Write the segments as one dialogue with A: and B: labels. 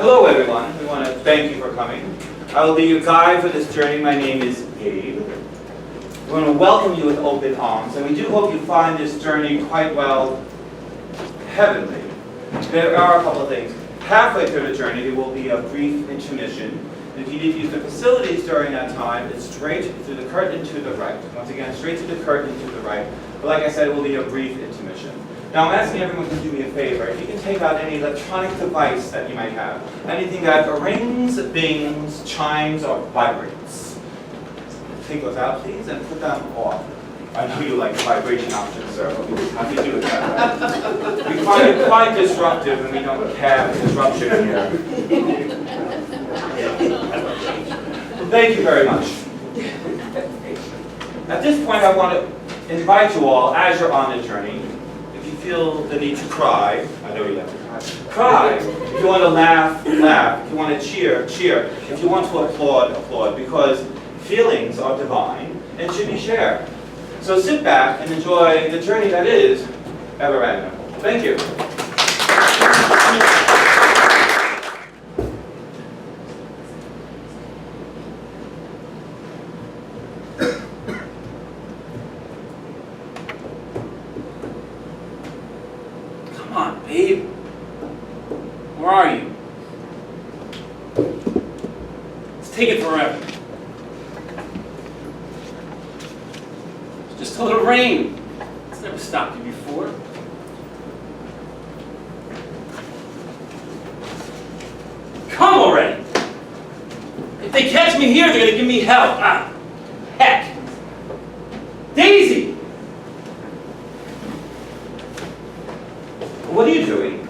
A: Hello everyone, we want to thank you for coming. I will be your guide for this journey. My name is Gabe. We want to welcome you with open arms, and we do hope you find this journey quite well heavenly. There are a couple of things. Halfway through the journey there will be a brief intermission. And if you need to use the facilities during that time, it's straight through the curtain to the right. Once again, straight through the curtain to the right. But like I said, it will be a brief intermission. Now I'm asking everyone to do me a favor. If you can take out any electronic device that you might have. Anything that rings, bings, chimes, or vibrates. Take those out, please, and put them off. I know you like the vibration option, sir. How do you do it that way? We find it quite disruptive, and we don't have disruption here. Thank you very much. At this point, I want to invite you all, as you're on the journey, if you feel the need to cry, I know you like to cry. If you want to laugh, laugh. If you want to cheer, cheer. If you want to applaud, applaud. Because feelings are divine and should be shared. So sit back and enjoy the journey that is Everrandom. Thank you.
B: Come on, babe. Where are you? It's taking forever. It's just a little rain. It's never stopped you before. Come already! If they catch me here, they're gonna give me hell. Ah, heck! Daisy!
A: What are you doing?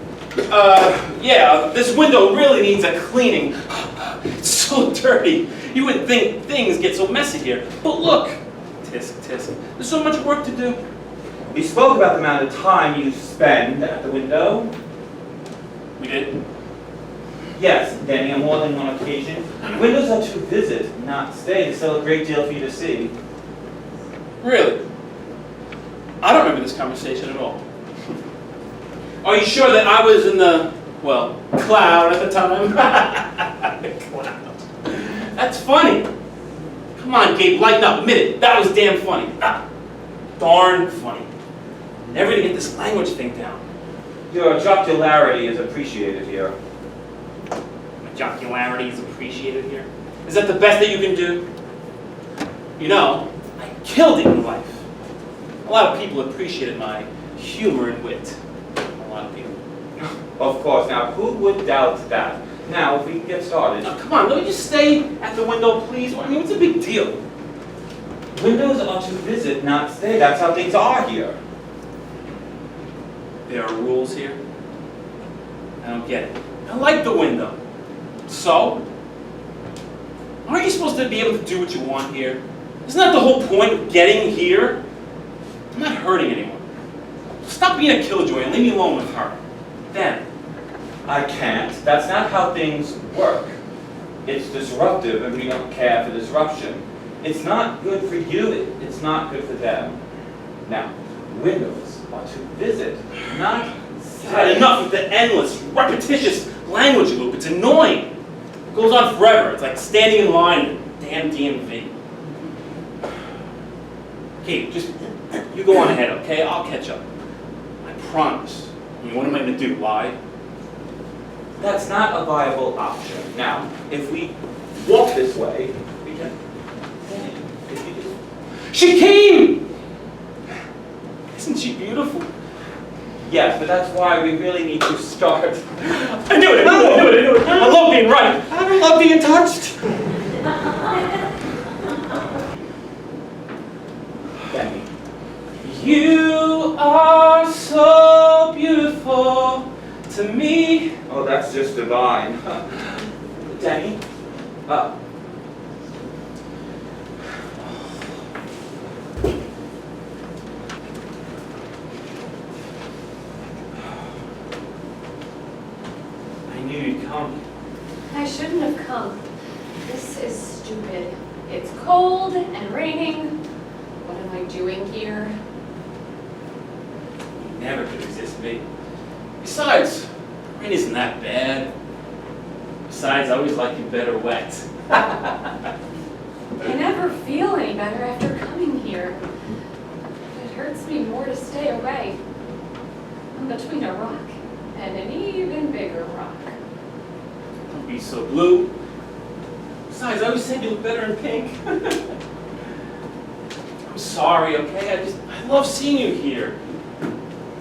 B: Yeah, this window really needs a cleaning. It's so dirty. You wouldn't think things get so messy here. But look, tisk, tisk, there's so much work to do.
A: We spoke about the amount of time you spend at the window.
B: We did?
A: Yes, Danny, on more than one occasion. Windows are to visit, not stay. There's still a great deal for you to see.
B: Really? I don't remember this conversation at all. Are you sure that I was in the, well, cloud at the time? The cloud. That's funny. Come on, Gabe, lighten up. Admit it. That was damn funny. Ah, darn funny. Never to get this language thing down.
A: Your jocularity is appreciated here.
B: My jocularity is appreciated here. Is that the best that you can do? You know, I killed it in life. A lot of people appreciated my humor and wit. A lot of people.
A: Of course. Now, who would doubt that? Now, if we can get started.
B: Now, come on, let me just stay at the window, please. I mean, what's the big deal?
A: Windows are to visit, not stay. That's how things are here.
B: There are rules here. I don't get it. I like the window. So? Aren't you supposed to be able to do what you want here? Isn't that the whole point of getting here? I'm not hurting anyone. Stop being a killjoy and leave me alone with her. Then.
A: I can't. That's not how things work. It's disruptive, and we don't care for disruption. It's not good for you. It's not good for them. Now, windows are to visit, not
B: I've had enough of the endless, repetitious language loop. It's annoying. It goes on forever. It's like standing in line at the damn DMV. Okay, just, you go on ahead, okay? I'll catch up. I promise. I mean, what am I going to do? Lie?
A: That's not a viable option. Now, if we walk this way, we can. If you just...
B: She came! Isn't she beautiful?
A: Yes, but that's why we really need to start.
B: I knew it! I knew it! I love being right!
A: I don't love being touched! Danny.
B: You are so beautiful to me.
A: Oh, that's just divine. Danny? I knew you'd come.
C: I shouldn't have come. This is stupid. It's cold and raining. What am I doing here?
B: You never could resist me. Besides, rain isn't that bad. Besides, I always like you better wet.
C: I never feel any better after coming here. It hurts me more to stay away. I'm between a rock and an even bigger rock.
B: Don't be so blue. Besides, I always said you look better in pink. I'm sorry, okay? I love seeing you here.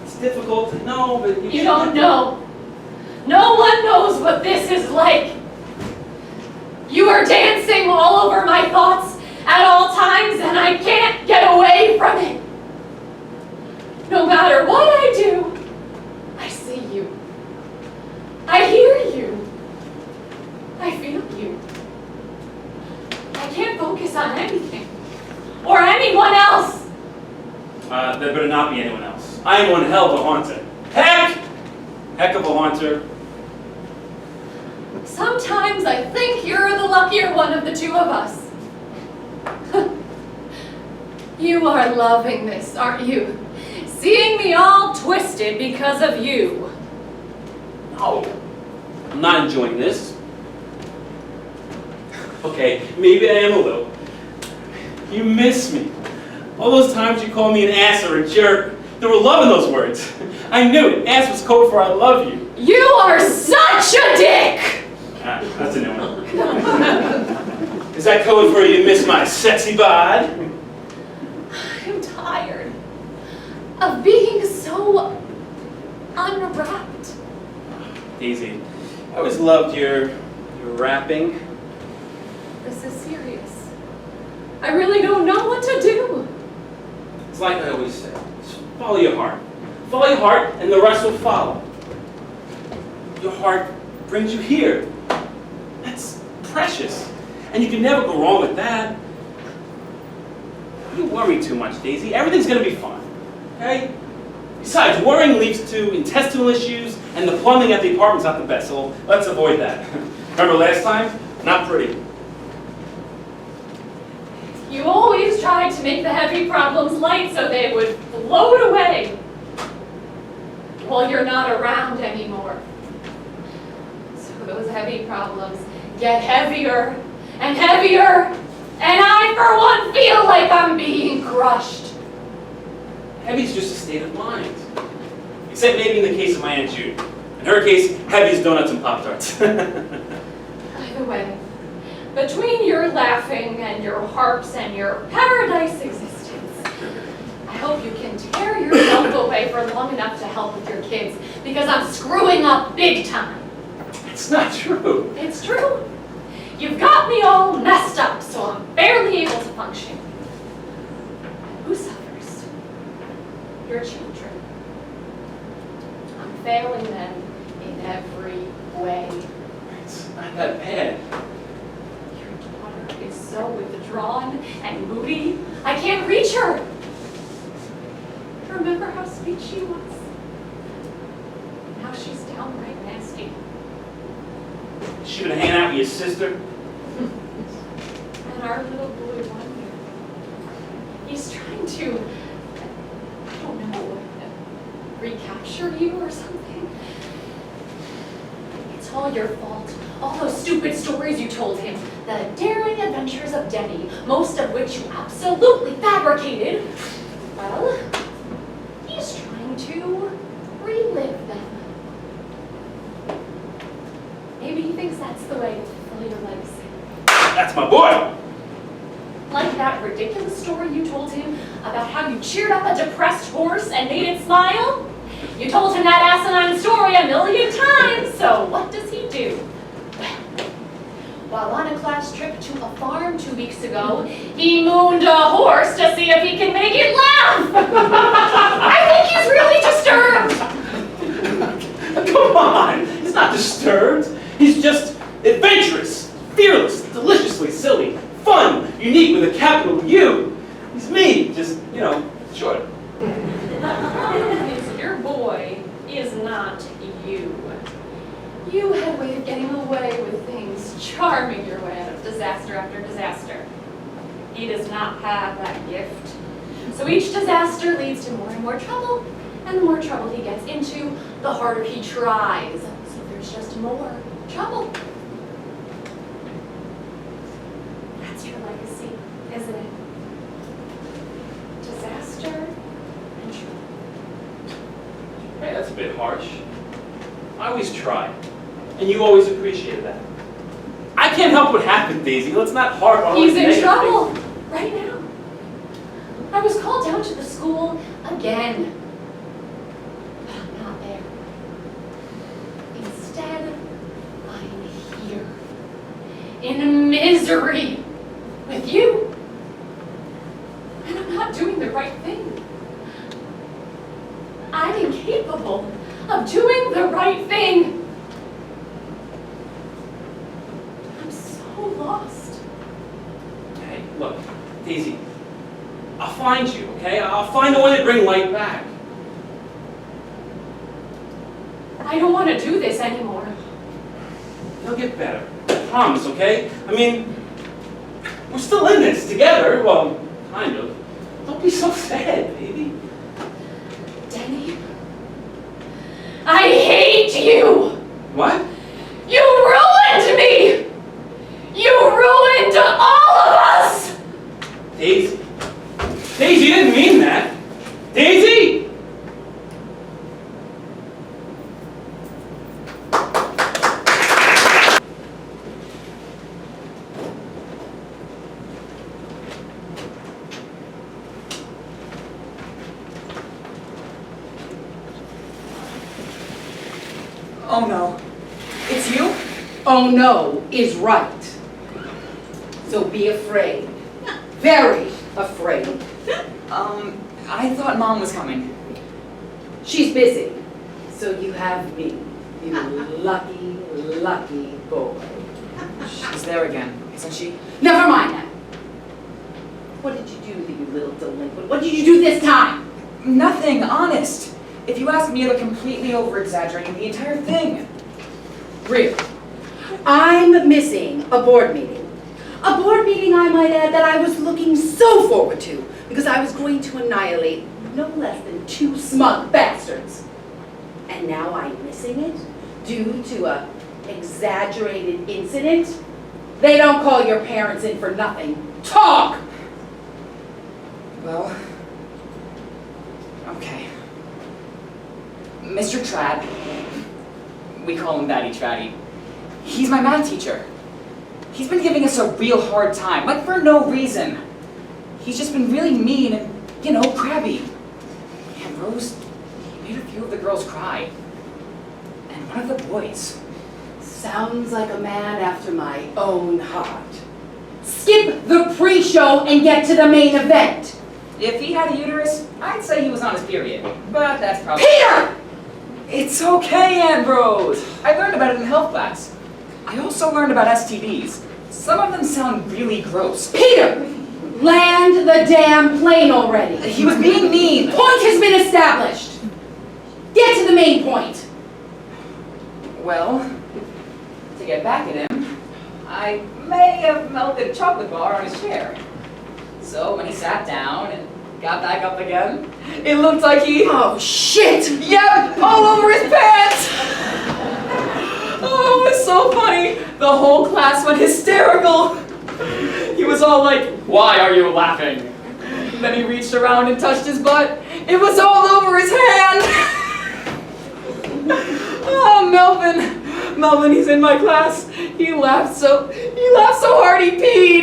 B: It's difficult to know, but
C: You don't know. No one knows what this is like. You are dancing all over my thoughts at all times, and I can't get away from it. No matter what I do, I see you. I hear you. I feel you. I can't focus on anything or anyone else.
B: There better not be anyone else. I am one hell of a haunter. Heck of a haunter.
C: Sometimes I think you're the luckier one of the two of us. You are loving this, aren't you? Seeing me all twisted because of you.
B: No, I'm not enjoying this. Okay, maybe I am a little. You miss me. All those times you called me an ass or a jerk, there were love in those words. I knew it. Ass was code for I love you.
C: You are such a dick!
B: That's a new one. Is that code for you miss my sexy bod?
C: I'm tired of being so unwrapped.
B: Daisy, I always loved your rapping.
C: This is serious. I really don't know what to do.
B: It's like I always say, just follow your heart. Follow your heart and the rest will follow. Your heart brings you here. That's precious. And you can never go wrong with that. You worry too much, Daisy. Everything's going to be fine. Okay? Besides, worrying leads to intestinal issues, and the plumbing at the apartment's not the best, so let's avoid that. Remember last time? Not pretty.
C: You always tried to make the heavy problems light so they would float away. Well, you're not around anymore. So those heavy problems get heavier and heavier, and I, for one, feel like I'm being crushed.
B: Heavy's just a state of mind. Except maybe in the case of my Aunt Jude. In her case, heavy's donuts and Pop-Tarts.
C: Either way, between your laughing and your harps and your paradise existence, I hope you can tear yourself away for long enough to help with your kids, because I'm screwing up big time.
B: It's not true.
C: It's true. You've got me all messed up, so I'm barely able to function. Who suffers? Your children. I'm failing them in every way.
B: It's not that bad.
C: Your daughter is so withdrawn and moody, I can't reach her. Remember how sweet she was? Now she's downright nasty.
B: She been hanging out with your sister?
C: And our little boy wonder. He's trying to, I don't know, recapture you or something. It's all your fault. All those stupid stories you told him. The daring adventures of Denny, most of which you absolutely fabricated. Well, he's trying to relive them. Maybe he thinks that's the way to fulfill your legacy.
B: That's my boy!
C: Like that ridiculous story you told him about how you cheered up a depressed horse and made it smile? You told him that asinine story 1,000,000 times, so what does he do? Well, while on a class trip to a farm 2 weeks ago, he mooned a horse to see if he can make it laugh! I think he's really disturbed!
B: Come on! He's not disturbed. He's just adventurous, fearless, deliciously silly, fun, unique with a capital U. He's me, just, short.
C: Your boy is not you. You had a way of getting away with things, charming your way out of disaster after disaster. He does not have that gift. So each disaster leads to more and more trouble, and the more trouble he gets into, the harder he tries. So there's just more trouble.
B: bit harsh. I always try, and you always appreciated that. I can't help what happened, Daisy. Let's not harp on
C: He's in
B: negative
C: trouble
B: things.
C: right now. I was called down to the school again. But I'm not there. Instead, I'm here. In misery. With you. And I'm not doing the right thing. I'm incapable of doing the right thing. I'm so lost.
B: Hey, look, Daisy, I'll find you, okay? I'll find a way to bring light back.
C: I don't want to do this anymore.
B: It'll get better. I promise, okay? I mean, we're still in this together. Well, kind of. Don't be so sad, baby.
C: Denny, I hate you!
B: What?
C: You ruined me! You ruined all of us!
B: Daisy? Daisy, you didn't mean that. Daisy!
D: Oh no. It's you?
E: Oh no is right. So be afraid. Very afraid.
D: I thought Mom was coming.
E: She's busy. So you have me. You lucky, lucky boy.
D: She's there again, isn't she?
E: Never mind that. What did you do, you little delinquent? What did you do this time?
D: Nothing, honest. If you ask me, you're completely over-exaggerating the entire thing.
E: Really? I'm missing a board meeting. A board meeting, I might add, that I was looking so forward to because I was going to annihilate no less than 2 smug bastards. And now I'm missing it due to a exaggerated incident? They don't call your parents in for nothing. Talk!
D: Well, okay. Mr. Trad, we call him Batty Traddy. He's my math teacher. He's been giving us a real hard time, like for no reason. He's just been really mean and, crabby. And Rose, he made a few of the girls cry. And one of the boys.
E: Sounds like a man after my own heart. Skip the pre-show and get to the main event.
D: If he had a uterus, I'd say he was on his period. But that's probably...
E: Peter!
D: It's okay, Aunt Rose. I learned about it in health class. I also learned about STDs. Some of them sound really gross.
E: Peter! Land the damn plane already.
D: He was being mean.
E: Point has been established. Get to the main point.
D: Well, to get back at him, I may have melted a chocolate bar on his chair. So when he sat down and got back up again, it looked like he...
E: Oh, shit!
D: Yep, all over his pants! Oh, it was so funny. The whole class went hysterical. He was all like, "Why are you laughing?" And then he reached around and touched his butt. It was all over his hand. Oh, Melvin, he's in my class. He laughed so hard he peed.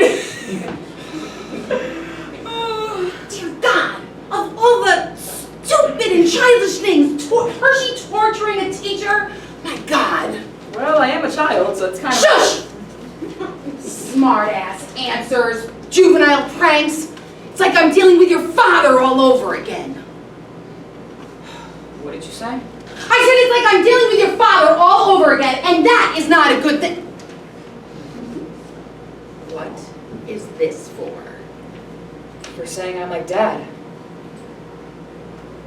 E: Dear God, of all the stupid and childish things, Hershey torturing a teacher? My God.
D: Well, I am a child, so it's kind of...
E: Shush! Smart-ass answers, juvenile pranks. It's like I'm dealing with your father all over again.
D: What did you say?
E: I said it's like I'm dealing with your father all over again, and that is not a good thing. What is this for?
D: You're saying I'm like Dad.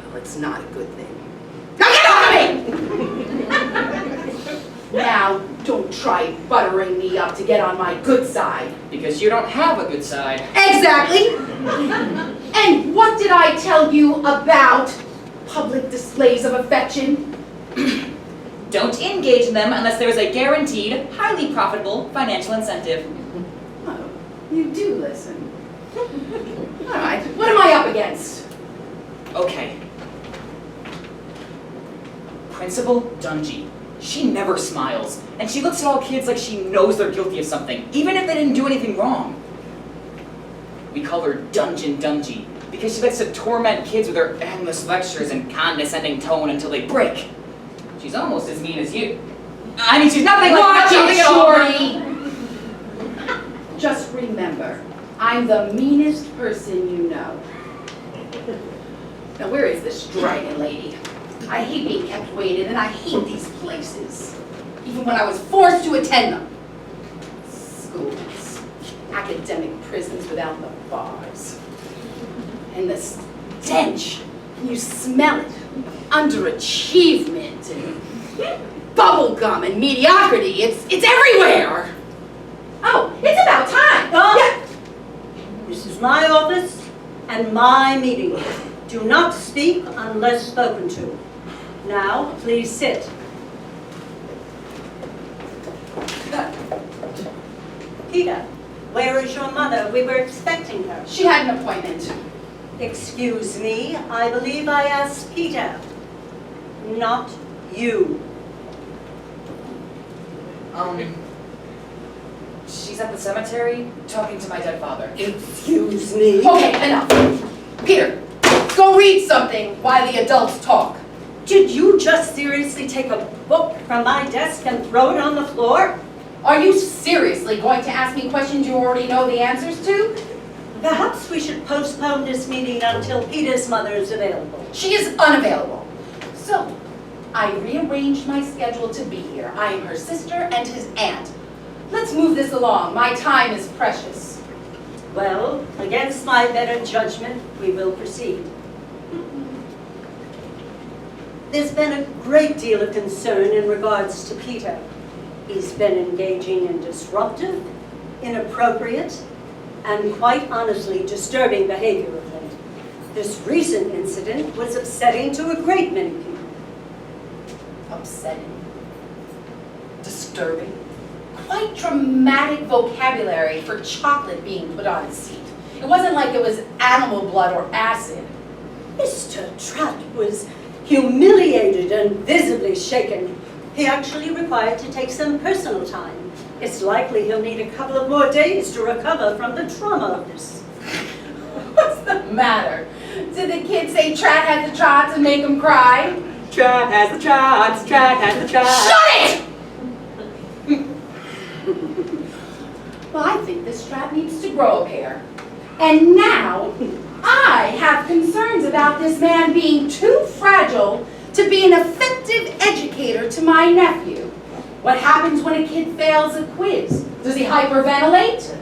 E: Well, it's not a good thing. Now get off of me! Now, don't try buttering me up to get on my good side.
D: Because you don't have a good side.
E: Exactly! And what did I tell you about public displays of affection?
D: Don't engage in them unless there is a guaranteed, highly profitable financial incentive.
E: Oh, you do listen. All right, what am I up against?
D: Okay. Principal Dungy. She never smiles, and she looks at all kids like she knows they're guilty of something, even if they didn't do anything wrong. We call her Dungeon Dungy, because she likes to torment kids with her endless lectures and condescending tone until they break. She's almost as mean as you. I mean, she's nothing like
E: Watch
D: nothing
E: it,
D: at all.
E: Shorty! Just remember, I'm the meanest person you know. Now, where is this dragon lady? I hate being kept waiting, and I hate these places. Even when I was forced to attend them. Schools. Academic prisons without the bars. And the stench. Can you smell it? Underachievement and bubblegum and mediocrity. It's everywhere! Oh, it's about time!
F: Oh. This is my office and my meeting. Do not speak unless spoken to. Now, please sit. Peter, where is your mother? We were expecting her.
E: She had an appointment.
F: Excuse me, I believe I asked Peter, not you.
D: She's at the cemetery talking to my dead father.
F: Excuse me.
E: Okay, enough. Peter, go read something while the adults talk.
F: Did you just seriously take a book from my desk and throw it on the floor?
E: Are you seriously going to ask me questions you already know the answers to?
F: Perhaps we should postpone this meeting until Peter's mother is available.
E: She is unavailable. So, I rearranged my schedule to be here. I am her sister and his aunt. Let's move this along. My time is precious.
F: Well, against my better judgment, we will proceed. There's been a great deal of concern in regards to Peter. He's been engaging in disruptive, inappropriate, and quite honestly disturbing behavior of late. This recent incident was upsetting to a great many people.
E: Upsetting. Disturbing. Quite dramatic vocabulary for chocolate being put on his seat. It wasn't like it was animal blood or acid.
F: Mr. Trutt was humiliated and visibly shaken. He actually required to take some personal time. It's likely he'll need a couple of more days to recover from the trauma of this.
E: What's the matter? Did the kids say Trat had the trots and make him cry?
F: Trutt has the trots, Trutt has the trots.
E: Shut it! Well, I think this Strat needs to grow a pair. And now, I have concerns about this man being too fragile to be an effective educator to my nephew. What happens when a kid fails a quiz? Does he hyperventilate?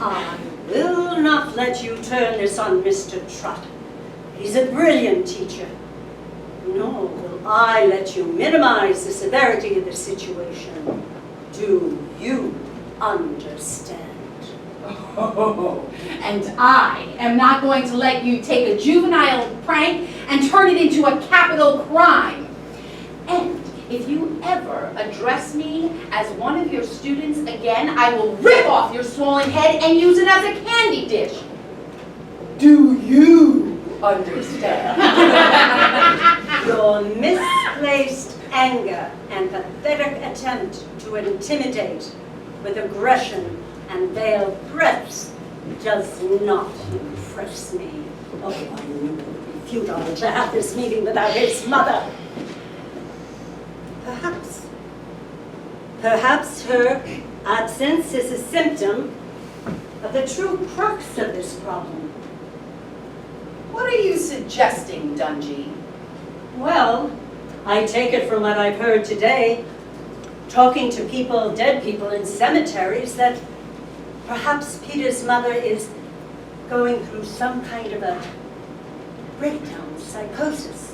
F: I will not let you turn this on Mr. Trutt. He's a brilliant teacher. Nor will I let you minimize the severity of the situation. Do you understand?
E: Oh, and I am not going to let you take a juvenile prank and turn it into a capital crime. And if you ever address me as one of your students again, I will rip off your swollen head and use it as a candy dish. Do you understand?
F: Your misplaced anger and pathetic attempt to intimidate with aggression and veiled threats does not impress me. Oh, I knew it would be futile to have this meeting without his mother. Perhaps her absence is a symptom of the true crux of this problem.
E: What are you suggesting, Dungy?
F: Well, I take it from what I've heard today, talking to people, dead people in cemeteries, that perhaps Peter's mother is going through some kind of a breakdown, psychosis.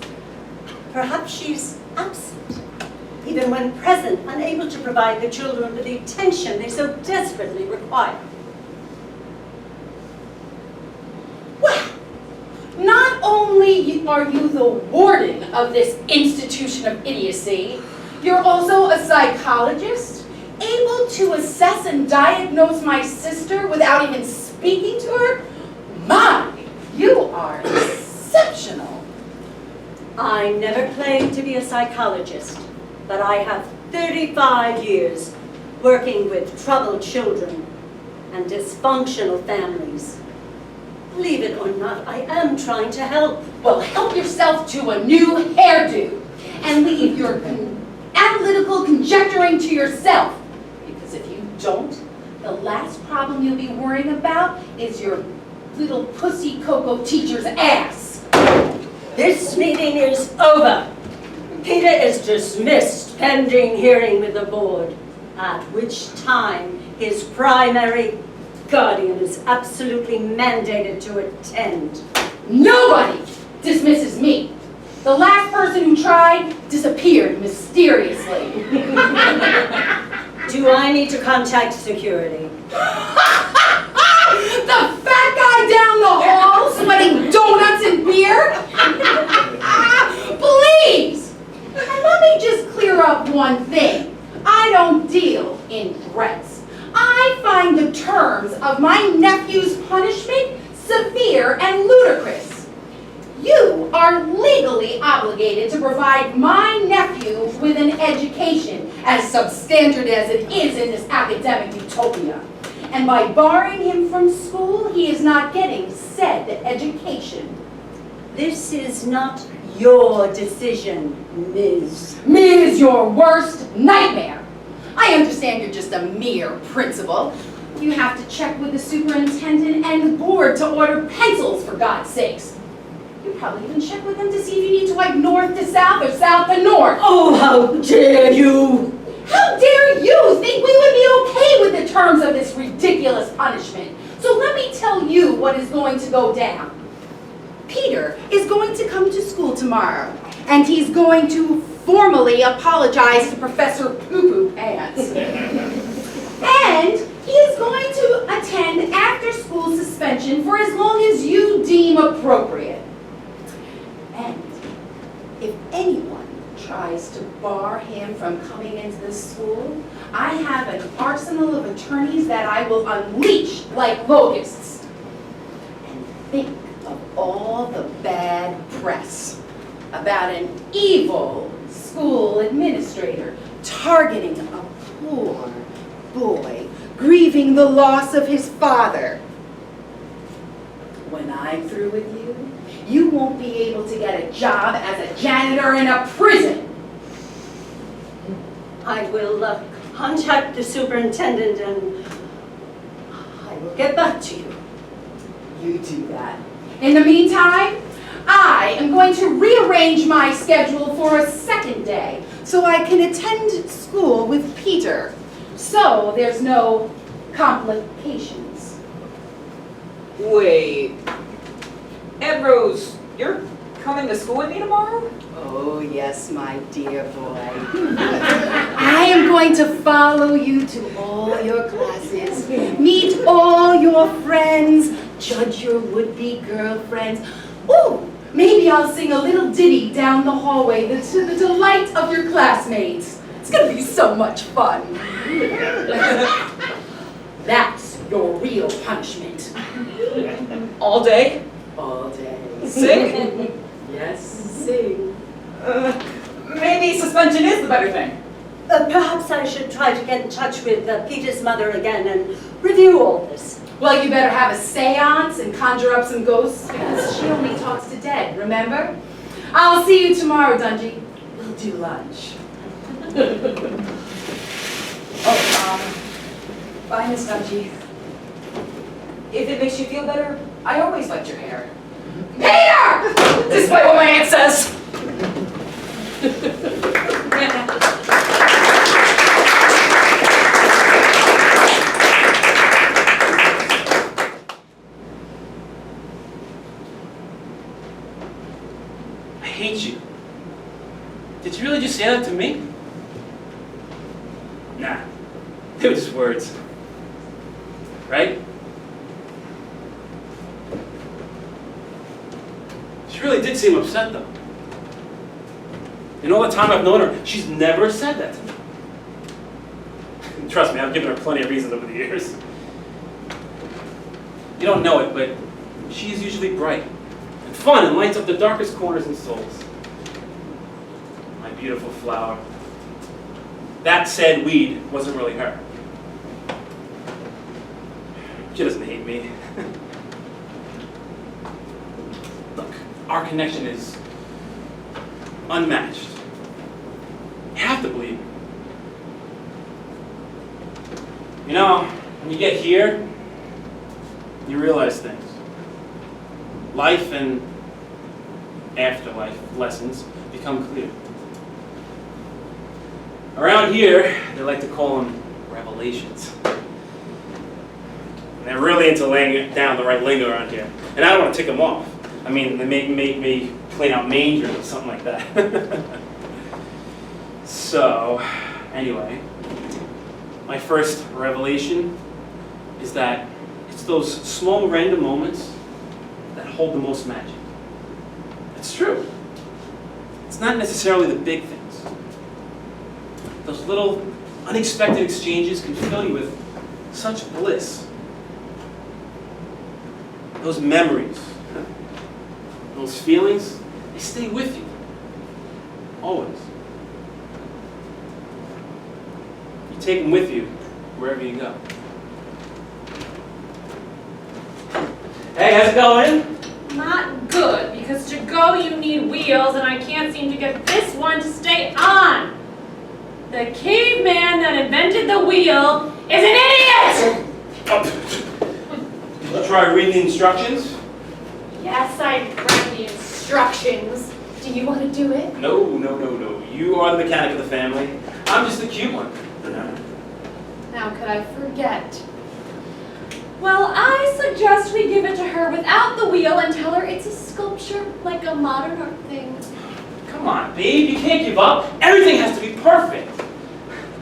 F: Perhaps she's absent, even when present, unable to provide the children with the attention they so desperately require.
E: Well, not only are you the warden of this institution of idiocy, you're also a psychologist, able to assess and diagnose my sister without even speaking to her? My, you are exceptional.
F: I never claimed to be a psychologist, but I have 35 years working with troubled children and dysfunctional families. Believe it or not, I am trying to help.
E: Well, help yourself to a new hairdo and leave your analytical conjecturing to yourself. Because if you don't, the last problem you'll be worrying about is your little pussy Coco teacher's ass.
F: This meeting is over. Peter is dismissed pending hearing with the board, at which time his primary guardian is absolutely mandated to attend.
E: Nobody dismisses me. The last person who tried disappeared mysteriously.
F: Do I need to contact security?
E: The fat guy down the hall sweating donuts and beer? Please! And let me just clear up one thing. I don't deal in threats. I find the terms of my nephew's punishment severe and ludicrous. You are legally obligated to provide my nephew with an education as substandard as it is in this academic utopia. And by barring him from school, he is not getting said education.
F: This is not your decision, Ms.
E: Ms. your worst nightmare. I understand you're just a mere principal. You have to check with the superintendent and the board to order pencils, for God's sakes. You probably even check with them to see if you need to wipe north to south or south to north.
F: Oh, how dare you!
E: How dare you think we would be okay with the terms of this ridiculous punishment? So let me tell you what is going to go down. Peter is going to come to school tomorrow, and he's going to formally apologize to Professor Poo-Poo Pants. And he is going to attend after-school suspension for as long as you deem appropriate. And if anyone tries to bar him from coming into this school, I have an arsenal of attorneys that I will unleash like locusts. And think of all the bad press about an evil school administrator targeting a poor boy grieving the loss of his father. When I'm through with you, you won't be able to get a job as a janitor in a prison.
F: I will contact the superintendent and I will get back to you.
E: You do that. In the meantime, I am going to rearrange my schedule for a second day so I can attend school with Peter, so there's no complications.
D: Wait. Aunt Rose, you're coming to school with me tomorrow?
E: Oh, yes, my dear boy. I am going to follow you to all your classes, meet all your friends, judge your would-be girlfriends. Ooh, maybe I'll sing a little ditty down the hallway to the delight of your classmates. It's going to be so much fun. That's your real punishment.
D: All day?
E: All day.
D: Sing?
E: Yes, sing.
D: Maybe suspension is the better thing.
F: Perhaps I should try to get in touch with Peter's mother again and review all this.
E: Well, you better have a seance and conjure up some ghosts, because she only talks to dead, remember? I'll see you tomorrow, Dungy. We'll do lunch.
D: Bye, Miss Dungy. If it makes you feel better, I always liked your hair.
E: Peter!
D: Despite what my aunt says.
B: I hate you. Did you really just say that to me? Nah, they were just words. Right? She really did seem upset though. In all the time I've known her, she's never said that to me. Trust me, I've given her plenty of reasons over the years. You don't know it, but she's usually bright and fun and lights up the darkest corners in souls. beautiful flower. That said weed wasn't really her. She doesn't hate me. Look, our connection is unmatched. You have to believe me. You know, when you get here, you realize things. Life and afterlife lessons become clear. Around here, they like to call them revelations. And they're really into laying down the right lingo around here. And I don't want to tick them off. I mean, they make me clean out manger or something like that. So, anyway, my first revelation is that it's those small random moments that hold the most magic. It's true. It's not necessarily the big things. Those little unexpected exchanges can fill you with such bliss. Those memories, those feelings, they stay with you. Always. You take them with you wherever you go. Hey, how's it going?
C: Not good, because to go you need wheels, and I can't seem to get this one to stay on. The caveman that invented the wheel is an idiot!
B: Did you try reading the instructions?
C: Yes, I read the instructions. Do you want to do it?
B: No. You are the mechanic of the family. I'm just the cute one.
C: How could I forget? Well, I suggest we give it to her without the wheel and tell her it's a sculpture, like a modern art thing.
B: Come on, babe, you can't give up. Everything has to be perfect.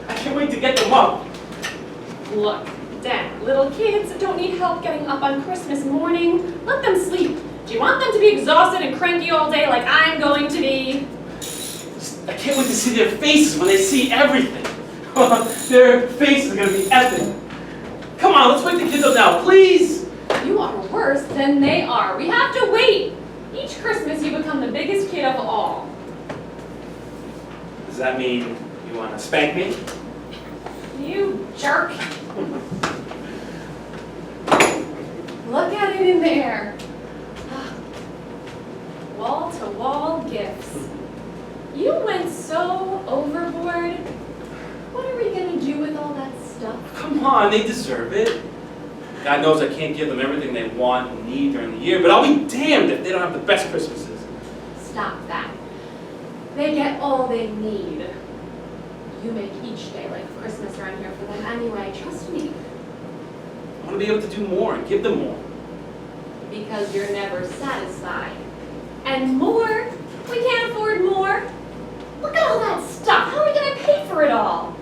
B: I can't wait to get them up.
C: Look, Dad, little kids don't need help getting up on Christmas morning. Let them sleep. Do you want them to be exhausted and cranky all day like I'm going to be?
B: I can't wait to see their faces when they see everything. Their faces are going to be epic. Come on, let's wake the kids up now, please.
C: You are worse than they are. We have to wait. Each Christmas you become the biggest kid of all.
B: Does that mean you want to spank me?
C: You jerk. Look at it in there. Wall-to-wall gifts. You went so overboard. What are we going to do with all that stuff?
B: Come on, they deserve it. God knows I can't give them everything they want and need during the year, but I'll be damned if they don't have the best Christmases.
C: Stop that. They get all they need. You make each day like Christmas around here for them anyway. Trust me.
B: I want to be able to do more and give them more.
C: Because you're never satisfied. And more? We can't afford more. Look at all that stuff. How are we going to pay for it all?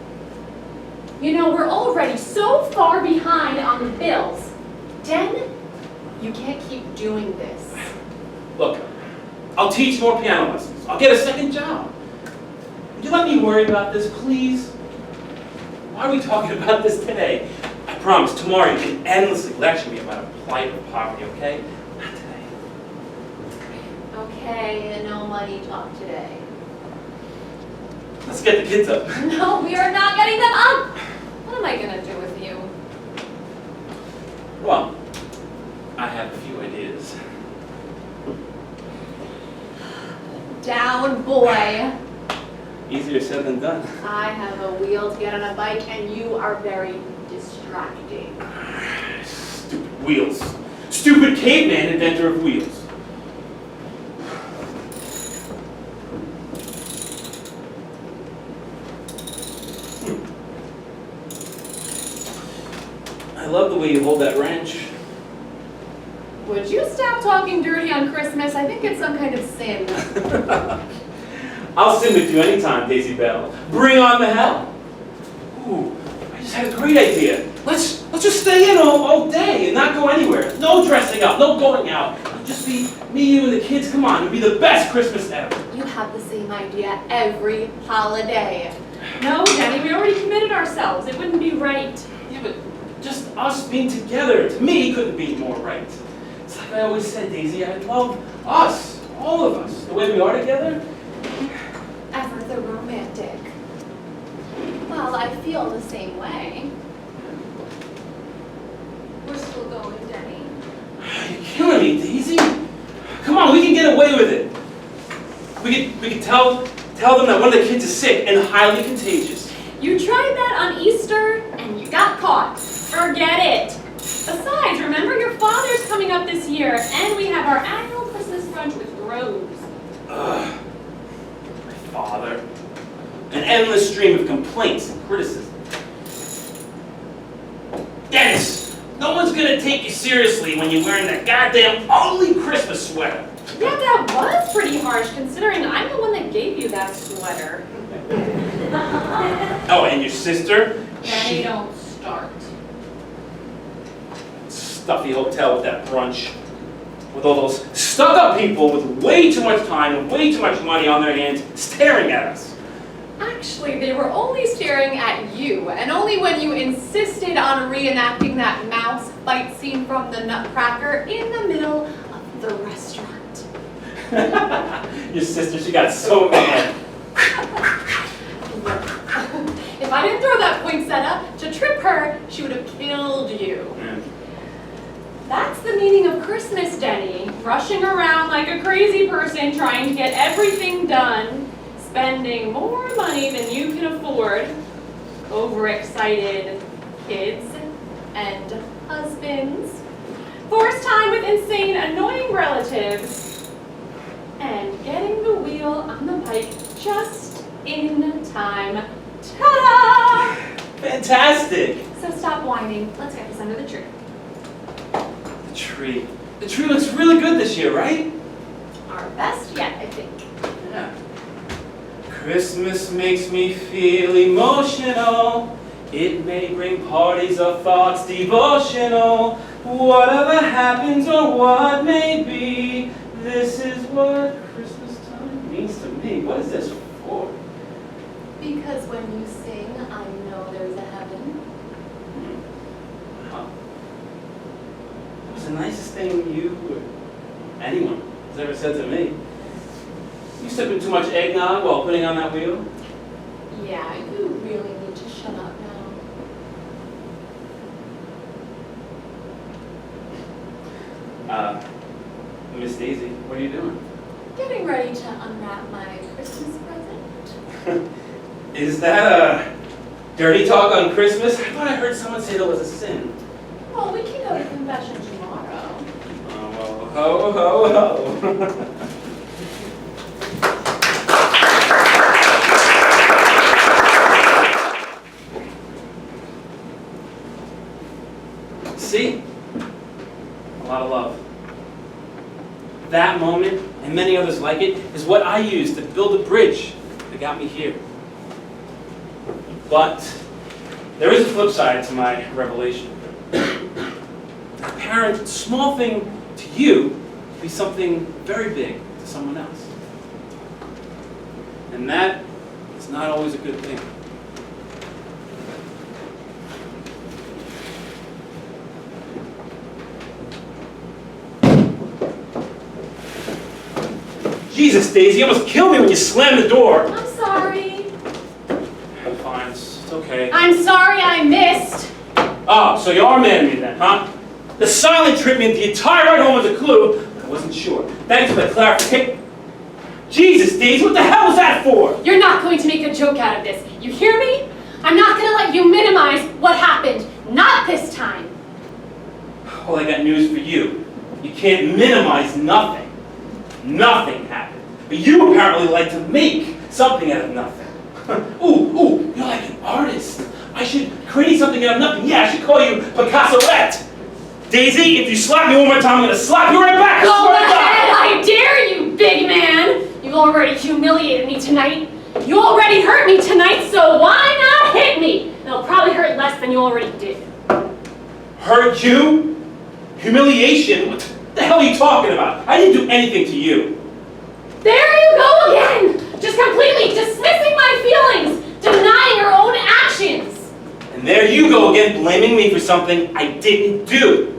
C: You know, we're already so far behind on the bills. Den, you can't keep doing this.
B: Look, I'll teach more piano lessons. I'll get a second job. Would you let me worry about this, please? Why are we talking about this today? I promise, tomorrow you can endlessly lecture me about a plight of poverty, okay? Not today.
C: Okay, no money talk today.
B: Let's get the kids up.
C: No, we are not getting them up. What am I going to do with you?
B: Well, I have a few ideas.
C: Down, boy.
B: Easier said than done.
C: I have a wheel to get on a bike, and you are very distracting.
B: Stupid wheels. Stupid caveman inventor of wheels. I love the way you hold that wrench.
C: Would you stop talking dirty on Christmas? I think it's some kind of sin.
B: I'll sin with you anytime, Daisy Bell. Bring on the hell. Ooh, I just had a great idea. Let's just stay in all day and not go anywhere. No dressing up, no going out. It'll just be me, you, and the kids. Come on, it'll be the best Christmas ever.
C: You have the same idea every holiday. No, Jenny, we already committed ourselves. It wouldn't be right.
B: Yeah, but just us being together, to me, couldn't be more right. It's like I always said, Daisy, I love us, all of us, the way we are together.
C: Ever the romantic. Well, I feel the same way. We're still going, Denny.
B: You're killing me, Daisy. Come on, we can get away with it. We could tell them that one of the kids is sick and highly contagious.
C: You tried that on Easter, and you got caught. Forget it. Besides, remember your father's coming up this year, and we have our annual Christmas brunch with Rose.
B: Ugh. My father. An endless stream of complaints and criticism. Dennis, no one's gonna take you seriously when you're wearing that goddamn ugly Christmas sweater.
C: Yeah, that was pretty harsh, considering I'm the one that gave you that sweater.
B: Oh, and your sister?
C: Denny, don't start.
B: Stuffy hotel with that brunch. With all those stuck-up people with way too much time and way too much money on their hands staring at us.
C: Actually, they were only staring at you, and only when you insisted on reenacting that mouse fight scene from the Nutcracker in the middle of the restaurant.
B: Your sister, she got so mad.
C: If I didn't throw that poinsettia to trip her, she would have killed you. That's the meaning of Christmas, Denny. Rushing around like a crazy person trying to get everything done, spending more money than you can afford, overexcited kids and husbands, forced time with insane, annoying relatives, and getting the wheel on the bike just in time. Ta-da!
B: Fantastic!
C: So stop whining. Let's get this under the tree.
B: The tree. The tree looks really good this year, right?
C: Our best yet, I think.
B: Yeah. Christmas makes me feel emotional. It may bring parties of thoughts devotional. Whatever happens or what may be, this is what Christmas time means to me. What is this for?
C: Because when you sing, I know there's a heaven.
B: Wow. That was the nicest thing you or anyone has ever said to me. You sipping too much eggnog while putting on that wheel?
C: Yeah, you really need to shut up now.
B: Miss Daisy, what are you doing?
C: Getting ready to unwrap my Christmas present.
B: Is that a dirty talk on Christmas? I thought I heard someone say that was a sin.
C: Well, we can go to confession tomorrow.
B: Oh, well, ho, ho, ho. See? A lot of love. That moment, and many others like it, is what I used to build a bridge that got me here. But there is a flip side to my revelation. Apparent small thing to you can be something very big to someone else. And that is not always a good thing. Jesus, Daisy, you almost killed me when you slammed the door.
C: I'm sorry.
B: I'm fine, it's okay.
C: I'm sorry I missed.
B: Oh, so you are mad at me then, huh? The silent treatment the entire ride home was a clue, but I wasn't sure. Thanks for the clarification. Jesus, Daisy, what the hell was that for?
C: You're not going to make a joke out of this. You hear me? I'm not going to let you minimize what happened. Not this time.
B: Well, I got news for you. You can't minimize nothing. Nothing happened. But you apparently like to make something out of nothing. Ooh, you're like an artist. I should create something out of nothing. Yeah, I should call you Picasso-ette. Daisy, if you slap me one more time, I'm going to slap you right back.
C: Go ahead, I dare you, big man. You've already humiliated me tonight. You already hurt me tonight, so why not hit me? It'll probably hurt less than you already did.
B: Hurt you? Humiliation? What the hell are you talking about? I didn't do anything to you.
C: There you go again! Just completely dismissing my feelings, denying your own actions.
B: And there you go again, blaming me for something I didn't do.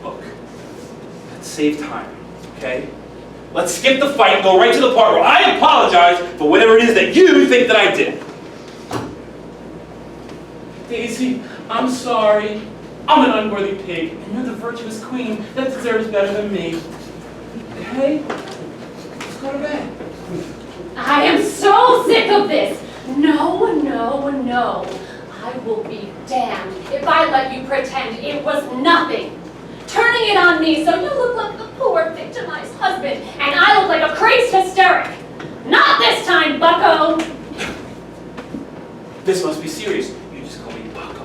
B: Look, let's save time, okay? let's skip the fight and go right to the part where I apologize for whatever it is that you think that I did. Daisy, I'm sorry. I'm an unworthy pig, and you're the virtuous queen that deserves better than me. Okay? Let's go to bed.
C: I am so sick of this. No, no, no. I will be damned if I let you pretend it was nothing. Turning it on me so you look like the poor victimized husband, and I look like a crazed hysteric. Not this time, bucko.
B: This must be serious. You just call me Bucko.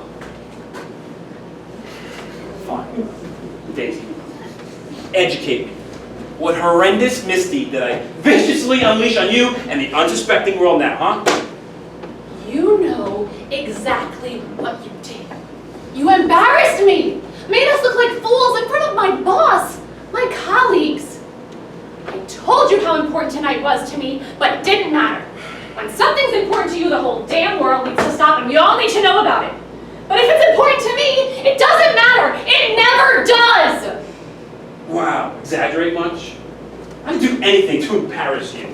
B: Fine. Daisy, educate me. What horrendous misdeed did I viciously unleash on you and the unsuspecting world now, huh?
C: You know exactly what you did. You embarrassed me, made us look like fools in front of my boss, my colleagues. I told you how important tonight was to me, but it didn't matter. When something's important to you, the whole damn world needs to stop and we all need to know about it. But if it's important to me, it doesn't matter. It never does.
B: Wow, exaggerate much? I'd do anything to embarrass you.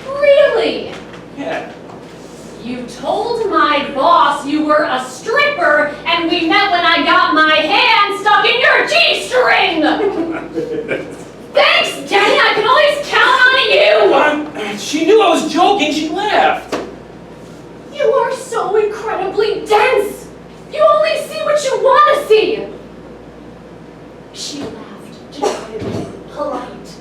C: Really?
B: Yeah.
C: You told my boss you were a stripper, and we met when I got my hand stuck in your G-string! Thanks, Jenny, I can always count on you!
B: She knew I was joking, she laughed.
C: You are so incredibly dense! You only see what you want to see! She laughed to try to be polite.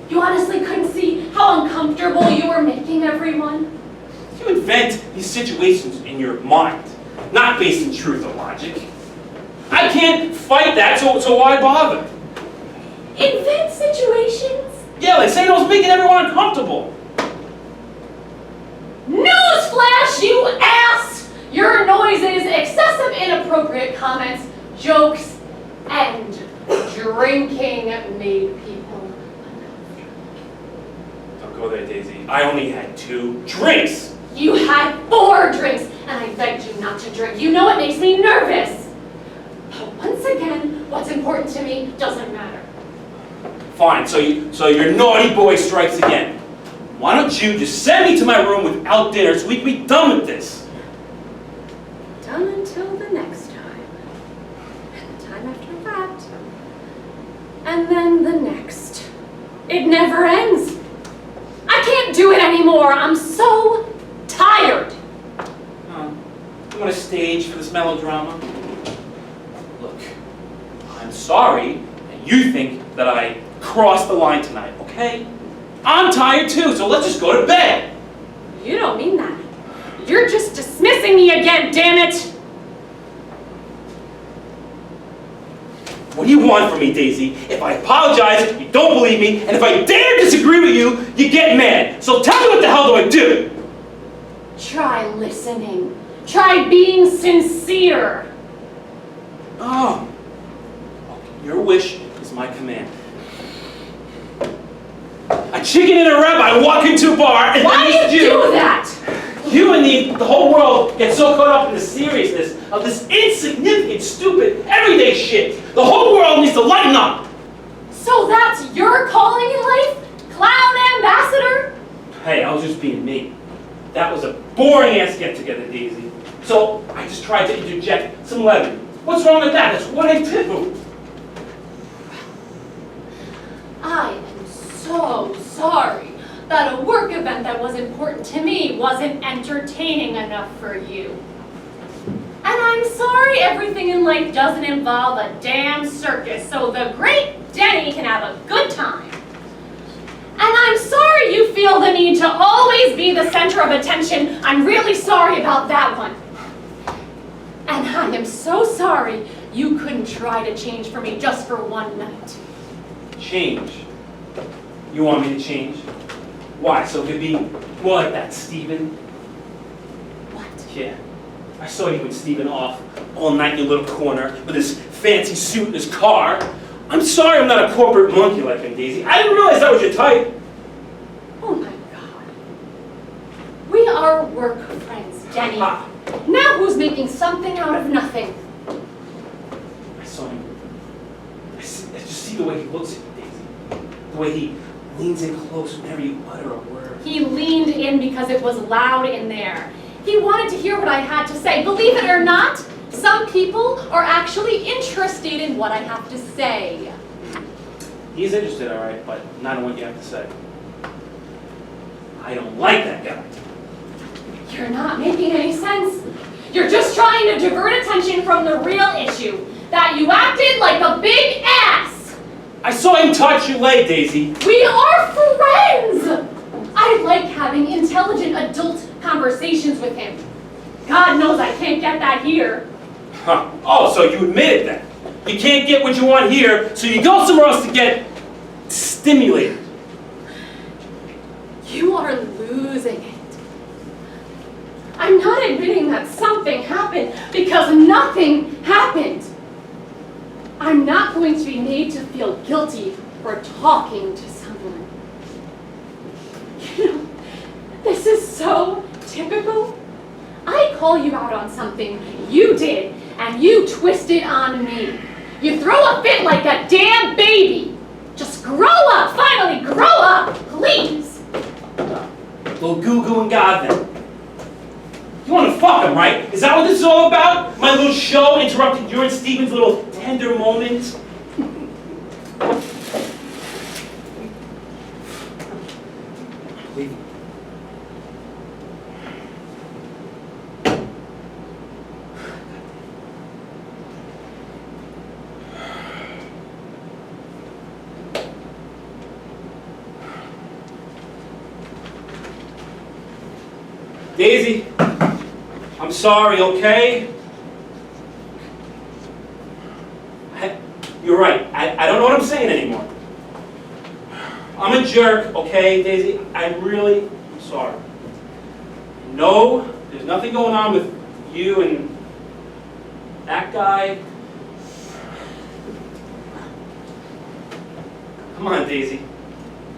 C: You honestly couldn't see how uncomfortable you were making everyone?
B: You invent these situations in your mind, not based in truth or logic. I can't fight that, so why bother?
C: Invent situations?
B: Yeah, like saying I was making everyone uncomfortable.
C: Newsflash, you ass! Your noises, excessive inappropriate comments, jokes, and drinking made people uncomfortable.
B: Don't go there, Daisy. I only had 2 drinks.
C: You had 4 drinks, and I begged you not to drink. You know it makes me nervous. But once again, what's important to me doesn't matter.
B: Fine, so your naughty boy strikes again. Why don't you just send me to my room without dinner so we can be done with this?
E: Done until the next time. And the time after that. And then the next.
C: It never ends. I can't do it anymore. I'm so tired.
B: You want a stage for this melodrama? Look, I'm sorry that you think that I crossed the line tonight, okay? I'm tired too, so let's just go to bed.
C: You don't mean that. You're just dismissing me again, damn it!
B: What do you want from me, Daisy? If I apologize, you don't believe me, and if I dare disagree with you, you get mad. So tell me what the hell do I do?
C: Try listening. Try being sincere.
B: Oh. Your wish is my command. A chicken in a rabbi walk into a bar and
C: Why do you do that?
B: You and the whole world get so caught up in the seriousness of this insignificant, stupid, everyday shit. The whole world needs to lighten up.
C: So that's your calling in life? Clown ambassador?
B: Hey, I was just being me. That was a boring-ass get-together, Daisy. So I just tried to interject some levity. What's wrong with that? That's what I do.
C: I am so sorry that a work event that was important to me wasn't entertaining enough for you. And I'm sorry everything in life doesn't involve a damn circus so the great Denny can have a good time. And I'm sorry you feel the need to always be the center of attention. I'm really sorry about that one. And I am so sorry you couldn't try to change for me just for one night.
B: Change? You want me to change? Why? So it could be more like that, Stephen?
C: What?
B: Yeah. I saw you with Stephen off all night in your little corner with his fancy suit and his car. I'm sorry I'm not a corporate monkey like him, Daisy. I didn't realize that was your type.
C: Oh my God. We are work friends, Jenny.
B: Ah.
C: Now who's making something out of nothing?
B: I saw him. I just see the way he looks at you, Daisy. The way he leans in close whenever you utter a word.
C: He leaned in because it was loud in there. He wanted to hear what I had to say. Believe it or not, some people are actually interested in what I have to say.
B: He's interested, all right, but not in what you have to say. I don't like that guy.
C: You're not making any sense. You're just trying to divert attention from the real issue, that you acted like a big ass.
B: I saw him touch your leg, Daisy.
C: We are friends. I like having intelligent adult conversations with him. God knows I can't get that here.
B: Huh. Oh, so you admitted that. You can't get what you want here, so you go somewhere else to get stimulated.
C: You are losing it. I'm not admitting that something happened because nothing happened. I'm not going to be made to feel guilty for talking to someone. You know, this is so typical. I call you out on something you did, and you twist it on me. You throw a fit like a damn baby. Just grow up, finally grow up, please.
B: Little goo-goo and God then. You want to fuck him, right? Is that what this is all about? My little show interrupted your and Steven's little tender moment? Leave. Daisy, I'm sorry, okay? You're right. I don't know what I'm saying anymore. I'm a jerk, okay, Daisy? I'm really sorry. No, there's nothing going on with you and that guy. Come on, Daisy.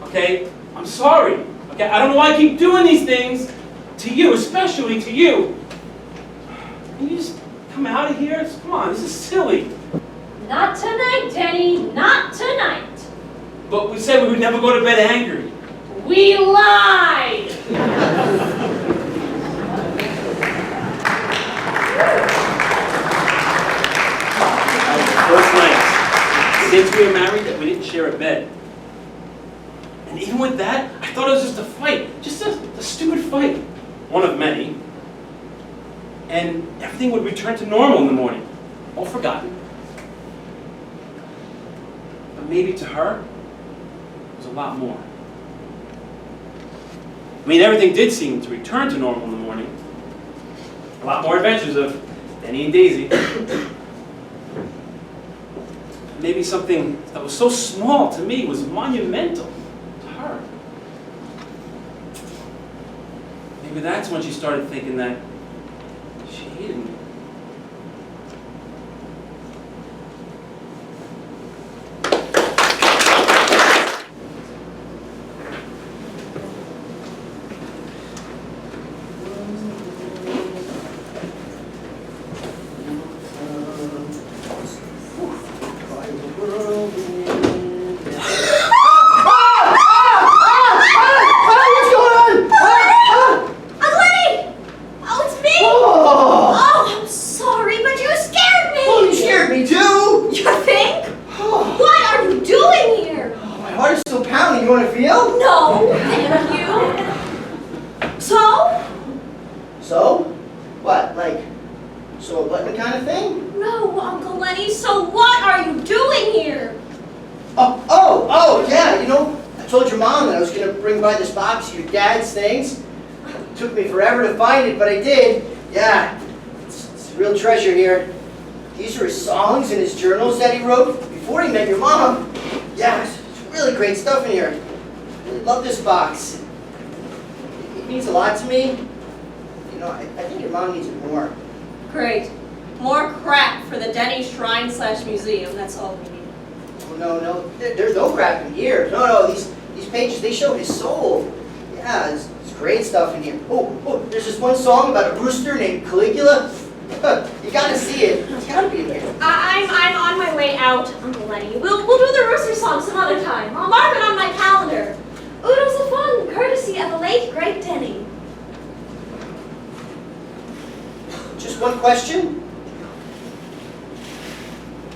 B: Okay? I'm sorry. Okay? I don't know why I keep doing these things to you, especially to you. Can you just come out of here? Come on, this is silly.
C: Not tonight, Denny, not tonight.
B: But we said we would never go to bed angry.
C: We lied.
B: That was the first night since we were married that we didn't share a bed. And even with that, I thought it was just a fight. Just a stupid fight. One of many. And everything would return to normal in the morning. All forgotten. But maybe to her, it was a lot more. I mean, everything did seem to return to normal in the morning. A lot more adventures of Denny and Daisy. Maybe something that was so small to me was monumental to her. Maybe that's when she started thinking that she hated me.
G: But I did. Yeah, it's a real treasure here. These are his songs and his journals that he wrote before he met your mom. Yeah, it's really great stuff in here. I really love this box. It means a lot to me. You know, I think your mom needs it more.
H: Great. More crap for the Denny Shrine / Museum. That's all we need.
G: Oh, no. There's no crap in here. No. These pages, they show his soul. Yeah, it's great stuff in here. Oh, there's this one song about a rooster named Caligula. You gotta see it. It's gotta be in there.
C: I'm on my way out, Uncle Lenny. We'll do the rooster song some other time. I'll mark it on my calendar.
H: Oodles of fun, courtesy of the late great Denny.
G: Just one question?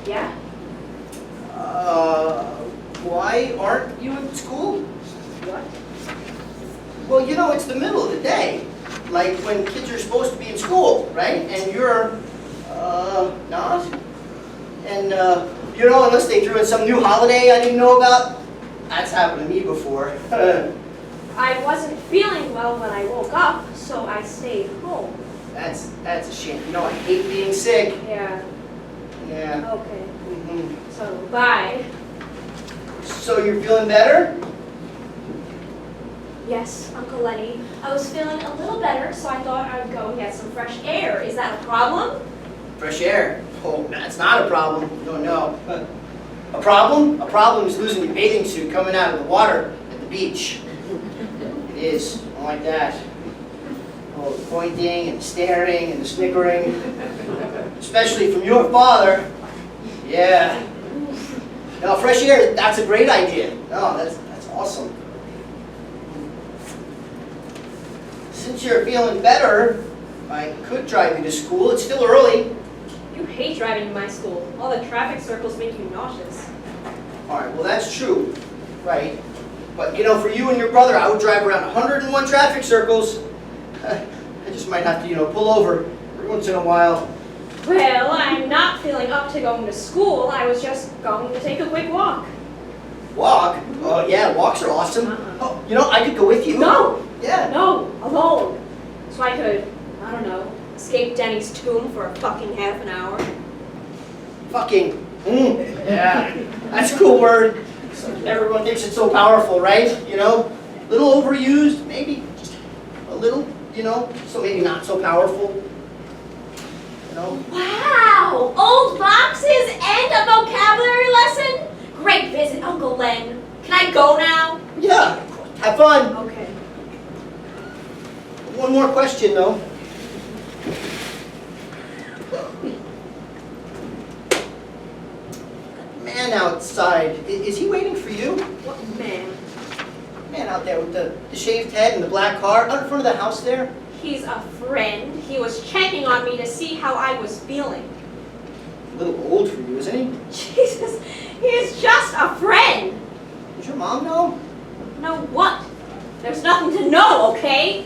H: Yeah?
G: Why aren't you in school?
H: What?
G: Well, you know, it's the middle of the day. Like when kids are supposed to be in school, right? And you're, not. And, you know, unless they threw in some new holiday I didn't know about. That's happened to me before.
H: I wasn't feeling well when I woke up, so I stayed home.
G: That's a shame. You know, I hate being sick.
H: Yeah,
G: Yeah.
H: okay.
G: Mhm.
H: So, bye.
G: So you're feeling better?
H: Yes, Uncle Lenny. I was feeling a little better, so I thought I would go and get some fresh air. Is that a problem?
G: Fresh air? Oh, that's not a problem. No. A problem? A problem is losing your bathing suit coming out of the water at the beach. It is. I don't like that. Oh, the pointing and staring and the snickering. Especially from your father. Yeah. No, fresh air, that's a great idea. No, that's awesome. Since you're feeling better, I could drive you to school. It's still early.
H: You hate driving to my school. All the traffic circles make you nauseous.
G: All right, well, that's true, right? But, you know, for you and your brother, I would drive around 101 traffic circles. I just might have to, you know, pull over every once in a while.
H: Well, I'm not feeling up to going to school. I was just going to take a quick walk.
G: Walk? Oh, yeah, walks are awesome.
H: Uh-huh.
G: Oh, you know, I could go with you.
H: No!
G: Yeah.
H: No, alone. So I could, I don't know, escape Denny's tomb for a fucking half an hour.
G: Fucking. Yeah. That's a cool word. Everyone thinks it's so powerful, right? You know? A little overused, maybe. Just a little, you know? So maybe not so powerful. You know?
H: Wow! Old boxes and a vocabulary lesson? Great visit, Uncle Len. Can I go now?
G: Yeah. Have fun.
H: Okay.
G: One more question, though. Man outside, is he waiting for you?
H: What man?
G: Man out there with the shaved head and the black car out in front of the house there?
H: He's a friend. He was checking on me to see how I was feeling.
G: A little old for you, isn't he?
H: Jesus, he's just a friend.
G: Does your mom know?
H: Know what? There's nothing to know, okay?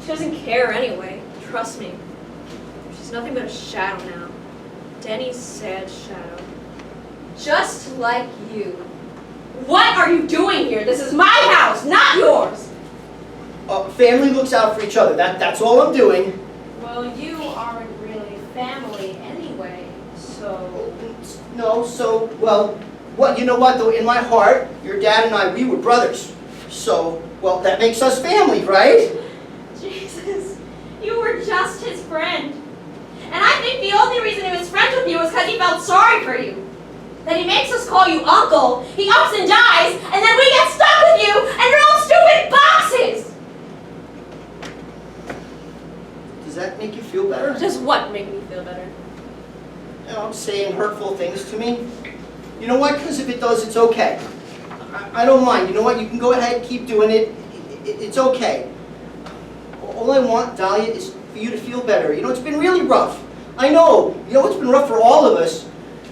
H: She doesn't care anyway. Trust me. She's nothing but a shadow now. Denny's sad shadow. Just like you. What are you doing here? This is my house, not yours.
G: Family looks out for each other. That's all I'm doing.
H: Well, you aren't really family anyway, so...
G: No, so, well, you know what, though, in my heart, your dad and I, we were brothers. So, well, that makes us family, right?
H: Jesus, you were just his friend. And I think the only reason he was friends with you was because he felt sorry for you. Then he makes us call you uncle, he ups and dies, and then we get stuck with you and your old stupid boxes!
G: Does that make you feel better?
H: Does what make me feel better?
G: You know, saying hurtful things to me? You know what? Because if it does, it's okay. I don't mind. You know what? You can go ahead, keep doing it. It's okay. All I want, Dahlia, is for you to feel better. You know, it's been really rough. I know. You know, it's been rough for all of us.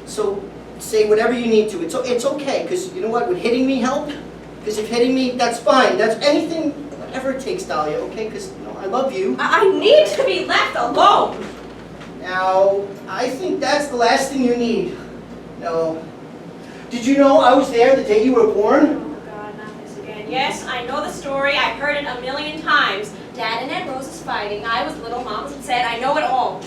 G: So say whatever you need to. It's okay. Because you know what? Would hitting me help? Because if hitting me, that's fine. That's anything, whatever it takes, Dahlia. Okay? Because you know, I love you.
H: I need to be left alone.
G: Now, I think that's the last thing you need. No. Did you know I was there the day you were born?
H: Oh God, not this again. Yes, I know the story. I've heard it a million times. Dad and Aunt Rose is fighting. I was little, Mom was upset. I know it all.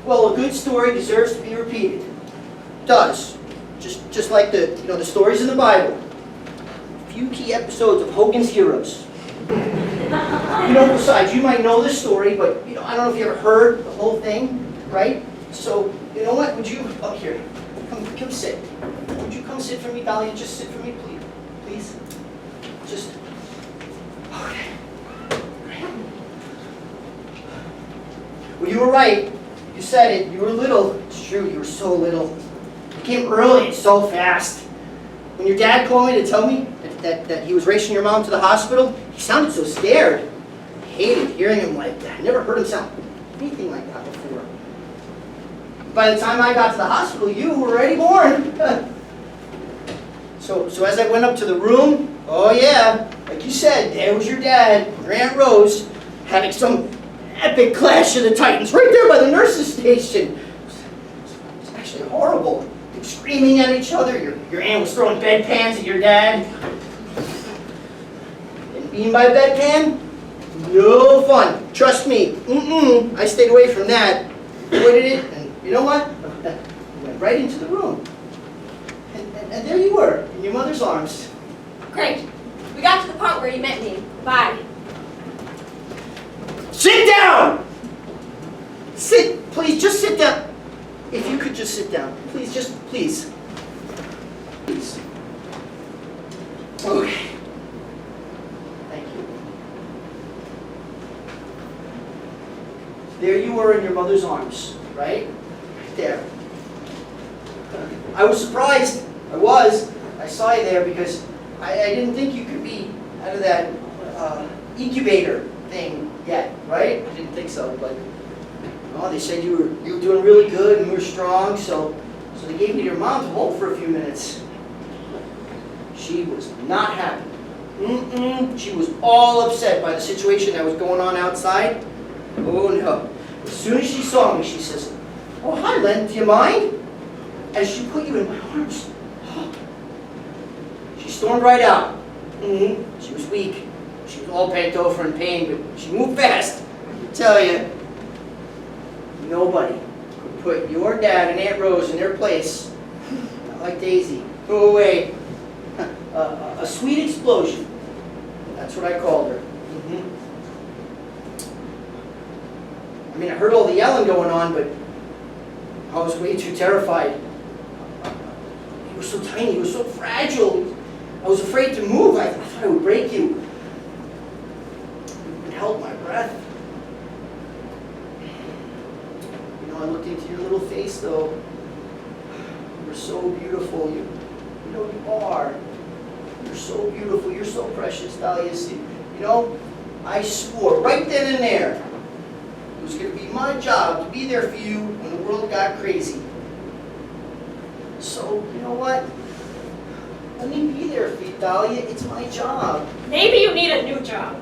G: Well, a good story deserves to be repeated. It does. Just like the stories in the Bible. A few key episodes of Hogan's Heroes. You know, besides, you might know this story, but you know, I don't know if you ever heard the whole thing, right? So, you know what? Would you, oh here, come sit. Would you come sit for me, Dahlia? Just sit for me, please. Please. Just, okay. Well, you were right. You said it. You were little. It's true, you were so little. You came early and so fast. When your dad called me to tell me that that he was racing your mom to the hospital, he sounded so scared. I hated hearing him like that. I never heard him sound anything like that before. By the time I got to the hospital, you were already born. So as I went up to the room, oh yeah, like you said, there was your dad, your Aunt Rose, having some epic clash of the titans right there by the nurse's station. It's actually horrible. Screaming at each other. Your aunt was throwing bedpans at your dad. And being by bedpan? No fun. Trust me. I stayed away from that. Avoided it, and you know what? I went right into the room. And there you were, in your mother's arms.
H: Great. We got to the part where you met me. Bye.
G: Sit down! Sit, please, just sit down. If you could just sit down. Please, please. Please. Okay. Thank you. There you were in your mother's arms, right? Right there. I was surprised. I saw you there because I didn't think you could be out of that incubator thing yet, right? I didn't think so, but oh, they said you were doing really good and you were strong, so they gave me to your mom to hold for a few minutes. She was not happy. She was all upset by the situation that was going on outside. Oh no. As soon as she saw me, she says, "Oh, hi Len, do you mind?" As she put you in my arms. She stormed right out. She was weak. She was all bent over in pain, but she moved fast. I tell you. Nobody could put your dad and Aunt Rose in their place. Not like Daisy. Go away. A sweet explosion. That's what I called her. I mean, I heard all the yelling going on, but I was way too terrified. He was so tiny. He was so fragile. I was afraid to move. I thought I would break you. I held my breath. I looked into your little face, though. You were so beautiful. You know you are. You're so beautiful. You're so precious, Dahlia. You know, I swore right then and there it was going to be my job to be there for you when the world got crazy. So, you know what? Let me be there for you, Dahlia. It's my job.
H: Maybe you need a new job.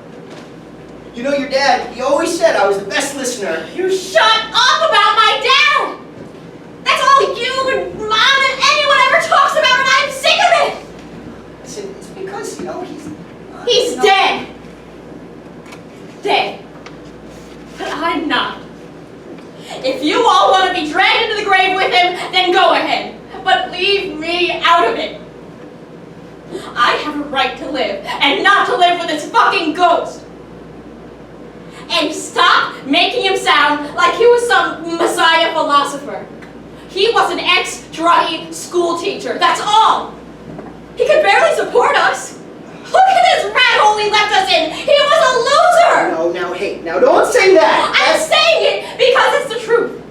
G: You know, your dad, he always said I was the best listener.
H: You shut up about my dad! That's all you and Mom and anyone ever talks about, and I'm sick of it!
G: Listen, it's because, you know,
H: He's dead! Dead. But I'm not. If you all want to be dragged into the grave with him, then go ahead. But leave me out of it. I have a right to live, and not to live with this fucking ghost. And stop making him sound like he was some messiah philosopher. He was an ex-druggy school teacher, that's all. He could barely support us. Look at this rat hole he left us in. He was a loser.
G: No, now, hey, now don't say that.
H: I'm saying it because it's the truth.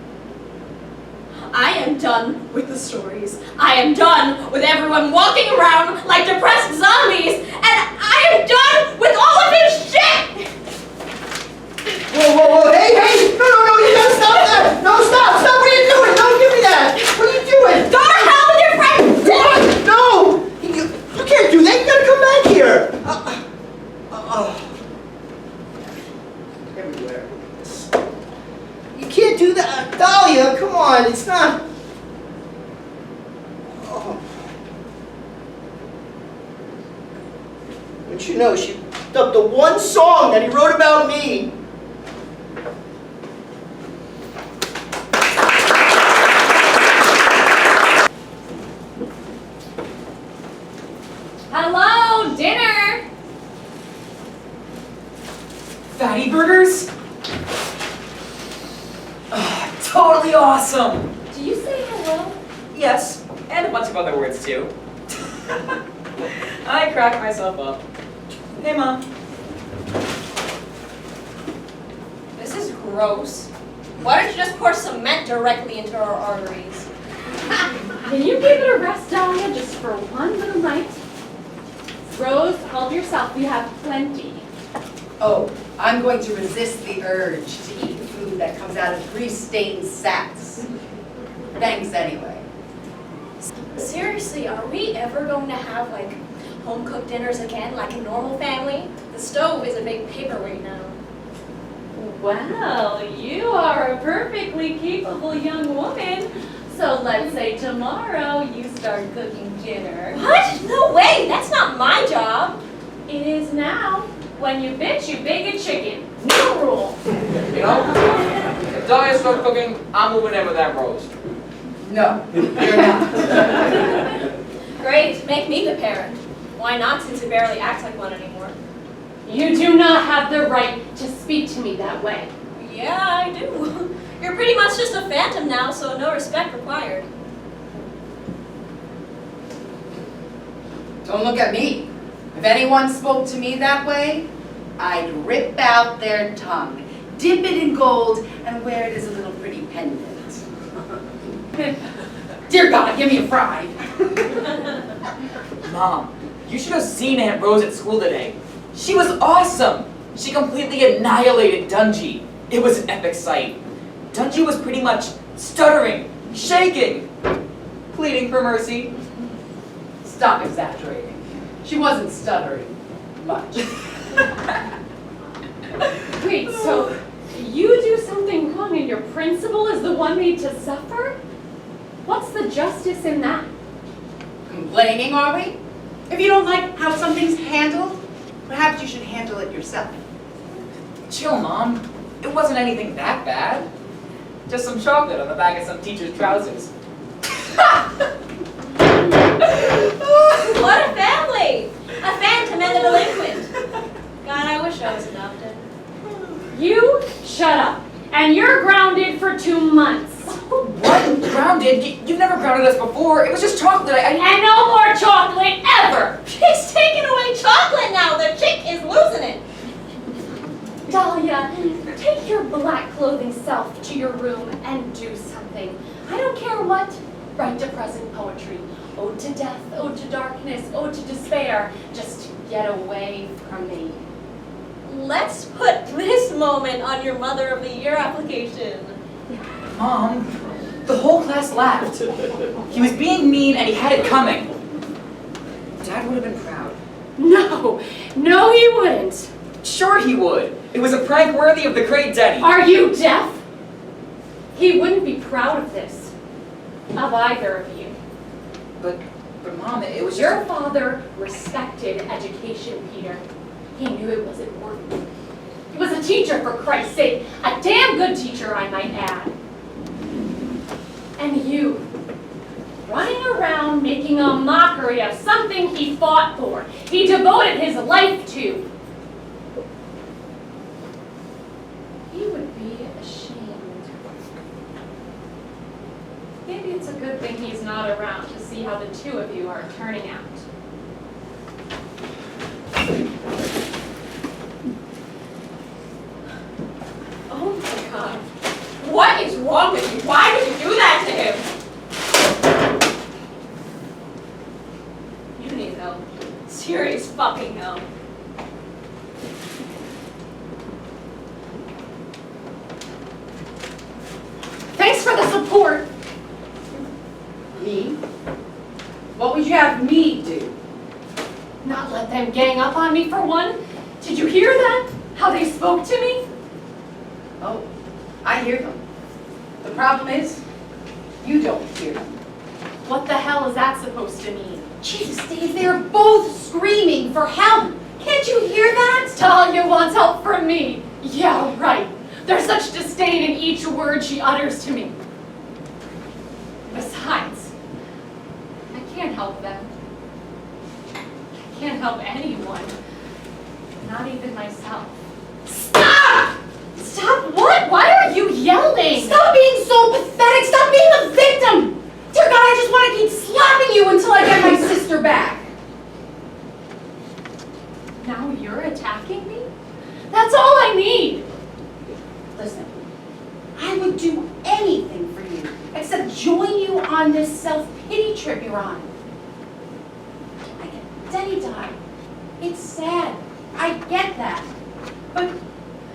H: I am done with the stories. I am done with everyone walking around like depressed zombies. And I am done with all of his shit.
G: Whoa, hey, no, you gotta stop that! No, stop, what are you doing? Don't give me that! What are you doing?
H: Go to hell with your friends!
G: What? No! You can't do that, you gotta come back here! Everywhere. You can't do that, Dahlia, come on, it's not... Oh. Don't you know, she picked up the one song that he wrote about me.
C: Hello, dinner!
D: Fatty burgers? Totally awesome!
C: Do you say hello?
D: Yes, and a bunch of other words too. I crack myself up. Hey, Mom.
H: This is gross. Why don't you just pour cement directly into our arteries?
C: Can you give it a rest, Dahlia, just for one little night? Rose, help yourself. We have plenty.
E: Oh, I'm going to resist the urge to eat food that comes out of grease-stained sacks. Thanks anyway.
H: Seriously, are we ever going to have, like, home-cooked dinners again, like a normal family? The stove is a big paperweight now.
C: Well, you are a perfectly capable young woman. So let's say tomorrow you start cooking dinner.
H: What? No way! That's not my job!
C: It is now. When you bitch, you bake a chicken. New rule.
D: You know, if Dahlia starts cooking, I'm moving in with that roast.
E: No, you're not.
H: Great, make me the parent. Why not, since you barely act like one anymore?
C: You do not have the right to speak to me that way.
H: Yeah, I do. You're pretty much just a phantom now, so no respect required.
E: Don't look at me. If anyone spoke to me that way, I'd rip out their tongue, dip it in gold, and wear it as a little pretty pendant. Dear God, give me a fry.
D: Mom, you should have seen Aunt Rose at school today. She was awesome. She completely annihilated Dungy. It was an epic sight. Dungy was pretty much stuttering, shaking, pleading for mercy.
E: Stop exaggerating. She wasn't stuttering much.
C: Wait, so you do something wrong and your principal is the one made to suffer? What's the justice in that?
E: Complaining, are we? If you don't like how something's handled, perhaps you should handle it yourself.
D: Chill, Mom. It wasn't anything that bad. Just some chocolate on the back of some teacher's trousers.
H: What a family! A phantom and a delinquent. God, I wish I was adopted.
C: You shut up. And you're grounded for 2 months.
D: What? Grounded? You've never grounded us before. It was just chocolate.
C: And no more chocolate ever!
H: She's taking away chocolate now. The chick is losing it.
C: Dahlia, take your black clothing self to your room and do something. I don't care what. Write depressing poetry. Ode to death, ode to darkness, ode to despair. Just get away from me.
H: Let's put this moment on your Mother of the Year application.
D: Mom, the whole class laughed. He was being mean and he had it coming. Dad would have been proud.
C: No, no he wouldn't.
D: Sure he would. It was a prank worthy of the great Denny.
C: Are you deaf? He wouldn't be proud of this. Of either of you.
D: But Mom, it was just...
C: Your father respected education, Peter. He knew it was important. He was a teacher, for Christ's sake. A damn good teacher, I might add. And you, running around making a mockery of something he fought for, he devoted his life to. He would be ashamed. Maybe it's a good thing he's not around to see how the two of you are turning out.
H: Oh my God. What is wrong with you? Why would you do that to him? You need help. Serious fucking help.
C: Thanks for the support.
E: Me? What would you have me do?
C: Not let them gang up on me for one. Did you hear that? How they spoke to me?
E: Oh, I hear them. The problem is, you don't hear them.
C: What the hell is that supposed to mean?
E: Jesus, Dave, they're both screaming for help. Can't you hear that?
C: Talia wants help from me. Yeah, right. There's such disdain in each word she utters to me. Besides, I can't help them. I can't help anyone. Not even myself. Stop! Stop what? Why are you yelling?
E: Stop being so pathetic. Stop being a victim. Dear God, I just want to keep slapping you until I get my sister back.
C: Now you're attacking me? That's all I need.
E: Listen, I would do anything for you except join you on this self-pity trip you're on. I get Denny died. It's sad. I get that. But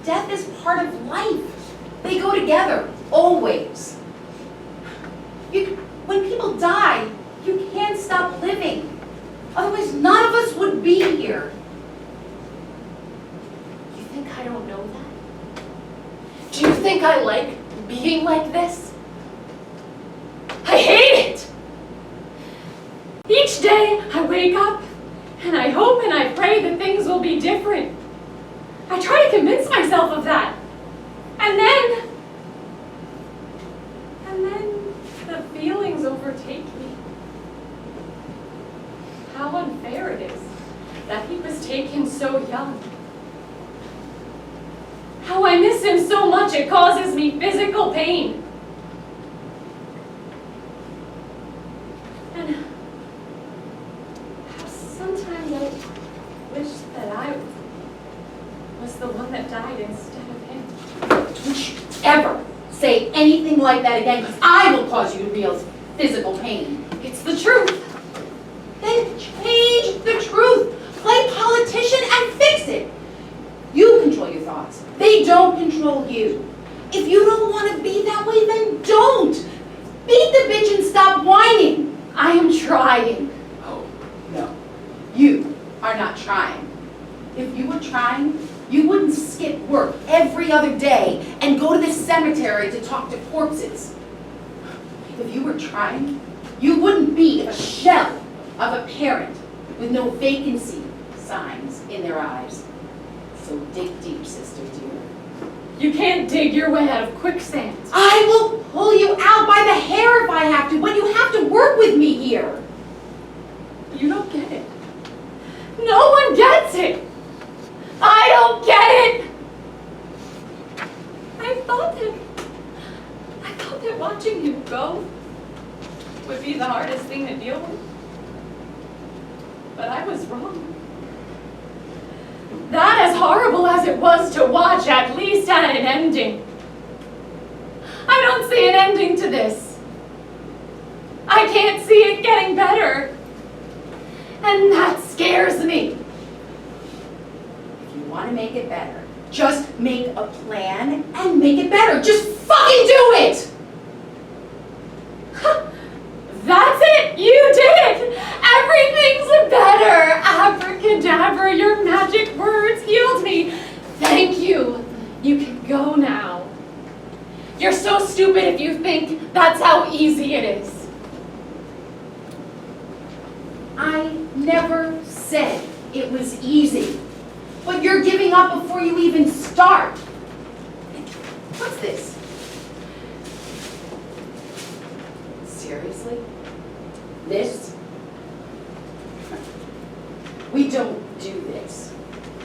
E: death is part of life. They go together, always. When people die, you can't stop living. Otherwise, none of us would be here.
C: You think I don't know that? Do you think I like being like this? I hate it! Each day I wake up and I hope and I pray that things will be different. I try to convince myself of that. And then the feelings overtake me. How unfair it is that he was taken so young. How I miss him so much it causes me physical pain. And how sometimes I wish that I was the one that died instead of him.
E: Don't you ever say anything like that again, because I will cause you real physical pain.
C: It's the truth.
E: Then change the truth. Play politician and fix it. You control your thoughts. They don't control you. If you don't want to be that way, then don't. Beat the bitch and stop whining.
C: I am trying.
E: Oh, no. You are not trying. If you were trying, you wouldn't skip work every other day and go to the cemetery to talk to corpses. If you were trying, you wouldn't be a shell of a parent with no vacancy signs in their eyes. So dig deep, sister dear.
C: You can't dig your way out of quicksand.
E: I will pull you out by the hair if I have to, but you have to work with me here.
C: You don't get it. No one gets it. I don't get it. I thought that watching you go would be the hardest thing to deal with. But I was wrong. That, as horrible as it was to watch, at least had an ending. I don't see an ending to this. I can't see it getting better. And that scares me.
E: If you want to make it better, just make a plan and make it better. Just fucking do it!
C: That's it! You did it! Everything's better! Abracadabra, your magic words healed me. Thank you. You can go now. You're so stupid if you think that's how easy it is.
E: I never said it was easy. But you're giving up before you even start. What's this? Seriously? This? We don't do this.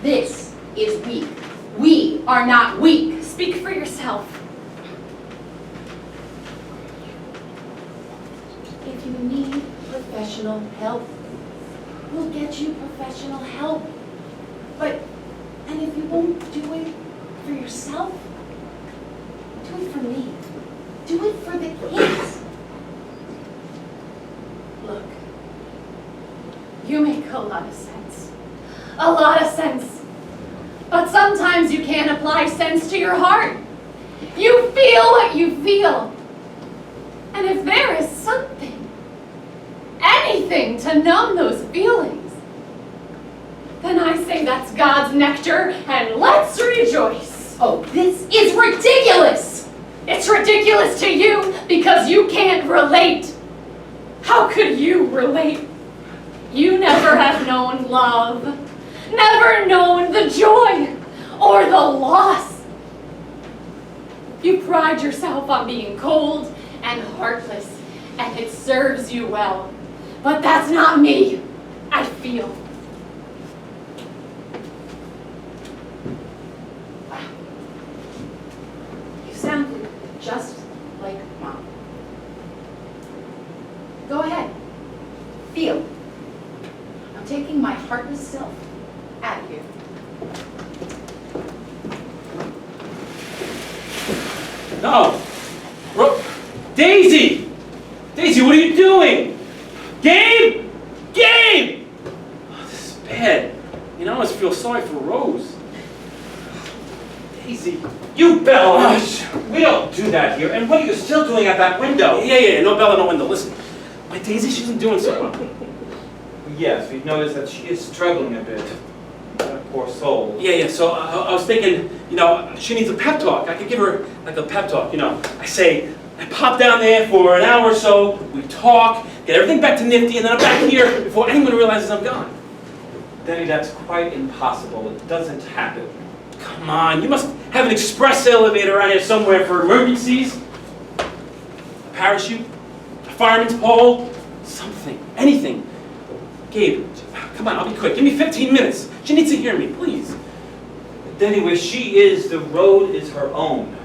E: This is weak. We are not weak.
C: Speak for yourself.
E: If you need professional help, we'll get you professional help. And if you won't do it for yourself, do it for me. Do it for the kids.
C: Look, you make a lot of sense. A lot of sense. But sometimes you can't apply sense to your heart. You feel what you feel. And if there is something, anything to numb those feelings, then I say that's God's nectar, and let's rejoice.
E: Oh, this is ridiculous!
C: It's ridiculous to you because you can't relate. How could you relate? You never have known love, never known the joy or the loss. You pride yourself on being cold and heartless, and it serves you well. But that's not me. I feel.
E: You sound just like Mom. Go ahead. Feel. I'm taking my heartless self out of here.
B: No! Daisy! Daisy, what are you doing? Gabe! Gabe! Oh, this is bad. I always feel sorry for Rose. Daisy.
A: You bell! We don't do that here. And what are you still doing at that window?
B: Yeah, no bell, no window. Listen, my Daisy, she isn't doing so well.
A: Yes, we've noticed that she is struggling a bit. That poor soul.
B: Yeah, so I was thinking, she needs a pep talk. I could give her like a pep talk, I pop down there for an hour or so, we talk, get everything back to nifty, and then I'm back here before anyone realizes I'm gone.
A: Denny, that's quite impossible. It doesn't happen.
B: Come on, you must have an express elevator around here somewhere for emergencies. A parachute, a fireman's pole, something, anything. Gabe, come on, I'll be quick. Give me 15 minutes. She needs to hear me, please.
A: Denny, where she is, the road is her own.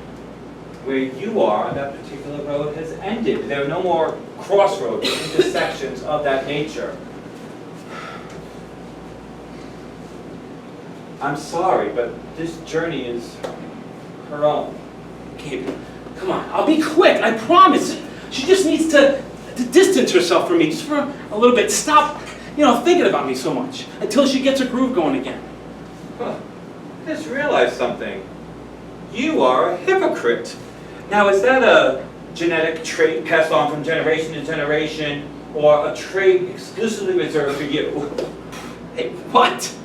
A: Where you are, that particular road has ended. There are no more crossroads, intersections of that nature. I'm sorry, but this journey is her own.
B: Gabe, come on, I'll be quick, I promise. She just needs to distance herself from me, just for a little bit. Stop, thinking about me so much, until she gets her groove going again.
A: Huh. I just realized something. You are a hypocrite. Now, is that a genetic trait passed on from generation to generation, or a trait exclusively reserved for you?
B: Hey, what?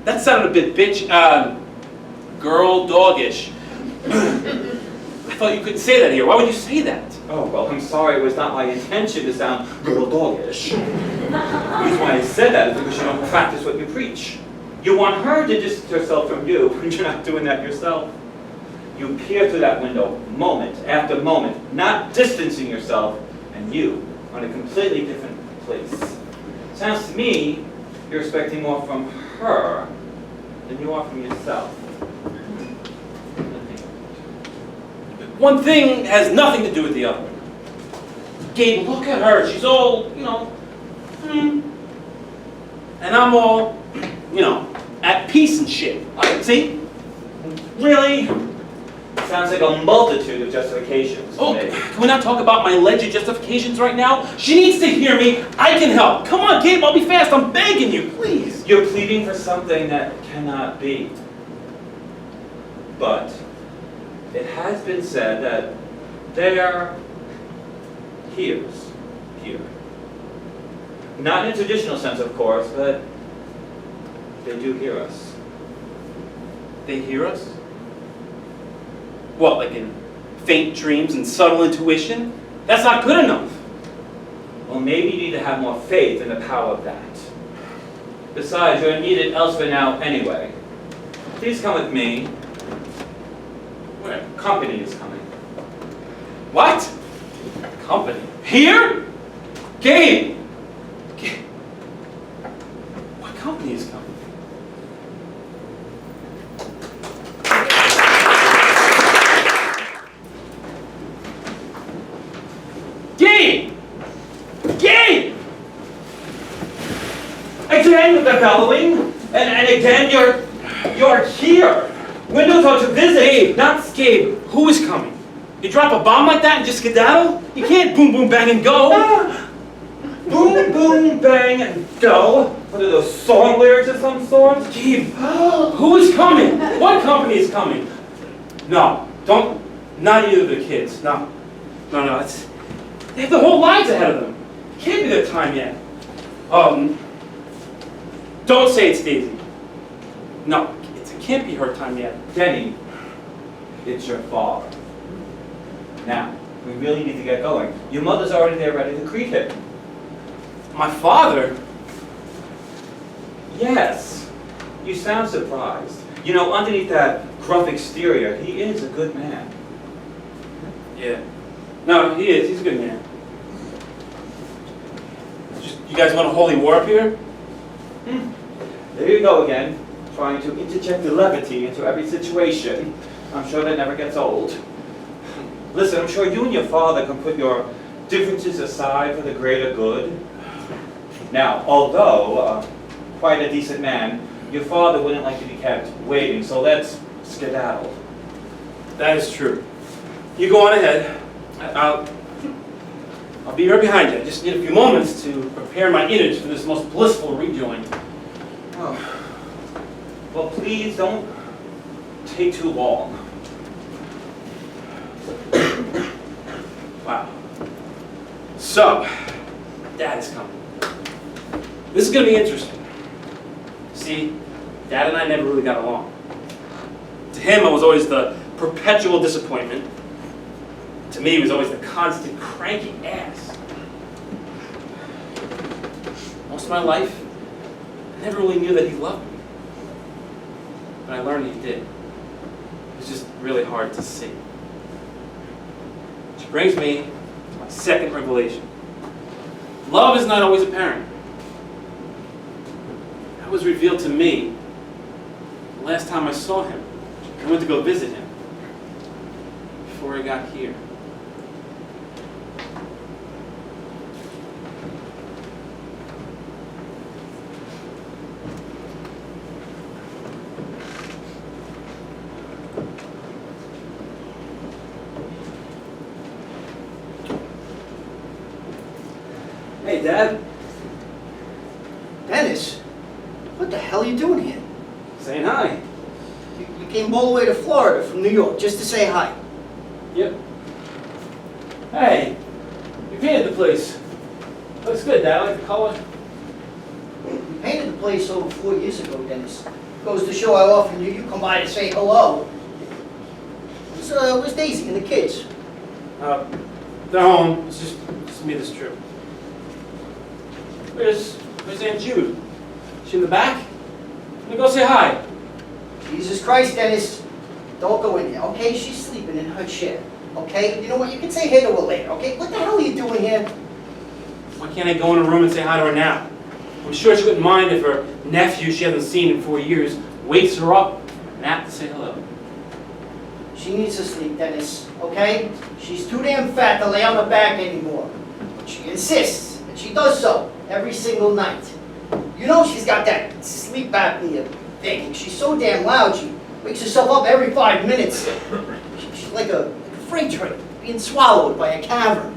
B: That sounded a bit girl doggish. I thought you couldn't say that here. Why would you say that?
A: Oh, well, I'm sorry. It was not my intention to sound girl doggish. The reason why I said that is because you don't practice what you preach. You want her to distance herself from you, and you're not doing that yourself. You peer through that window moment after moment, not distancing yourself, and you are in a completely different place. Sounds to me you're expecting more from her than you are from yourself.
B: One thing has nothing to do with the other. Gabe, look at her. She's all, and I'm all, at peace and shit. See?
A: Really? Sounds like a multitude of justifications.
B: Oh,
A: to me.
B: can we not talk about my alleged justifications right now? She needs to hear me. I can help. Come on, Gabe, I'll be fast. I'm begging you, please.
A: You're pleading for something that cannot be. But it has been said that there hears here. Not in a traditional sense, of course, but they do hear us.
B: They hear us? What, like in faint dreams and subtle intuition? That's not good enough.
A: Well, maybe you need to have more faith in the power of that. Besides, you're needed elsewhere now anyway. Please come with me. Where? Company is coming.
B: What? Company? Here? Gabe! What company is coming? Gabe! Gabe!
A: Again with the bellowing, and again you're here. Windows are to visit,
B: Gabe,
A: not
B: Gabe, who is coming? You drop a bomb like that and just skedaddle? You can't boom, boom, bang and go.
A: Boom, boom, bang, and go. What are those song lyrics of some sort?
B: Gabe, who is coming? What company is coming? No, don't, not either of the kids. No, they have the whole lives ahead of them. Can't be their time yet. Don't say it's Daisy. No, it can't be her time yet.
A: Denny, it's your father. Now, we really need to get going. Your mother's already there ready to greet him.
B: My father?
A: Yes. You sound surprised. You know, underneath that gruff exterior, he is a good man.
B: Yeah. No, he is. He's a good man. You guys want a holy war up here?
A: There you go again, trying to interject the levity into every situation. I'm sure that never gets old. Listen, I'm sure you and your father can put your differences aside for the greater good. Now, although quite a decent man, your father wouldn't like to be kept waiting, so let's skedaddle.
B: That is true. You go on ahead. I'll be right behind you. I just need a few moments to prepare my innards for this most blissful rejoin.
A: Oh, Well, please don't take too long.
B: Wow. So, Dad is coming. This is going to be interesting. See, Dad and I never really got along. To him, I was always the perpetual disappointment. To me, he was always the constant cranky ass. Most of my life, I never really knew that he loved me. But I learned he did. It was just really hard to see. Which brings me to my second revelation. Love is not always apparent. That was revealed to me the last time I saw him. I went to go visit him before he got here. Hey, Dad.
G: Dennis, what the hell are you doing here?
B: Saying hi.
G: You came all the way to Florida from New York just to say hi.
B: Yep. Hey, you painted the place. Looks good, Dad. I like the color.
G: We painted the place over 4 years ago, Dennis. Goes to show how often you come by to say hello. Where's Daisy and the kids?
B: They're home. It's just me this trip. Where's Aunt Jude? She in the back? Let me go say hi.
G: Jesus Christ, Dennis. Don't go in there, okay? She's sleeping in her chair, okay? You know what? You can say hey to her later, okay? What the hell are you doing here?
B: Why can't I go in her room and say hi to her now? I'm sure she wouldn't mind if her nephew she hasn't seen in 4 years wakes her up from a nap to say hello.
G: She needs to sleep, Dennis, okay? She's too damn fat to lay on the back anymore. But she insists, and she does so every single night. You know she's got that sleep apnea thing. She's so damn loud, she wakes herself up every 5 minutes. She's like a freight train being swallowed by a cavern.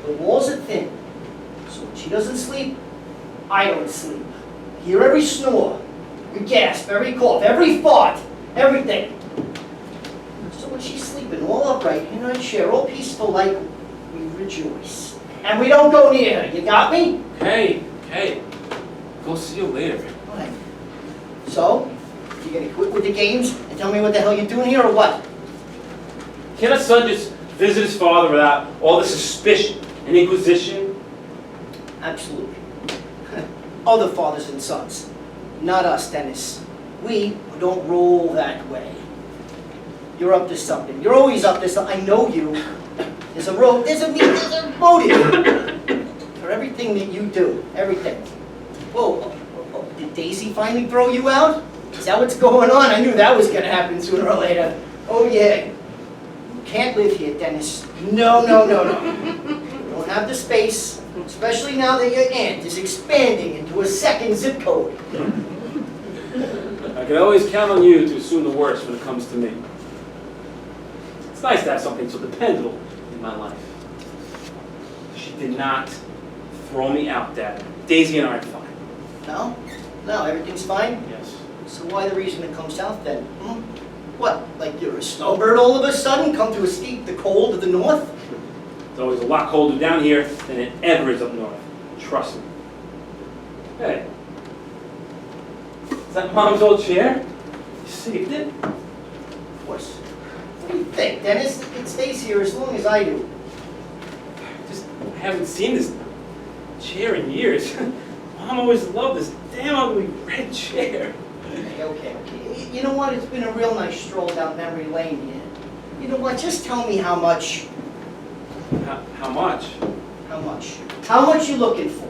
G: The walls are thin, so when she doesn't sleep, I don't sleep. I hear every snore, every gasp, every cough, every fart, everything. So when she's sleeping all upright in her chair, all peaceful like, we rejoice. And we don't go near her, you got me?
B: Okay. Go see you later.
G: All right. So, you gonna quit with the games and tell me what the hell you're doing here or what?
B: Can a son just visit his father without all the suspicion and inquisition?
G: Absolutely. Other fathers and sons. Not us, Dennis. We don't roll that way. You're up to something. You're always up to something. I know you. There's a motive for everything that you do. Everything. Whoa, did Daisy finally throw you out? Is that what's going on? I knew that was going to happen sooner or later. Oh, yeah. You can't live here, Dennis. No. You don't have the space, especially now that your aunt is expanding into a second zip code.
B: I can always count on you to assume the worst when it comes to me. It's nice to have something so dependable in my life. She did not throw me out, Dad. Daisy and I are fine.
G: No, everything's fine?
B: Yes.
G: So why the reason to come south then? What, like you're a snowbird all of a sudden, come to escape the cold of the north?
B: It's always a lot colder down here than it ever is up north. Trust me. Hey. Is that Mom's old chair? You saved it?
G: Of course. What do you think, Dennis? It stays here as long as I do.
B: I haven't seen this chair in years. Mom always loved this damn ugly red chair.
G: Okay. You know what? It's been a real nice stroll down memory lane here. You know what? Just tell me how much.
B: How much?
G: How much? How much you looking for?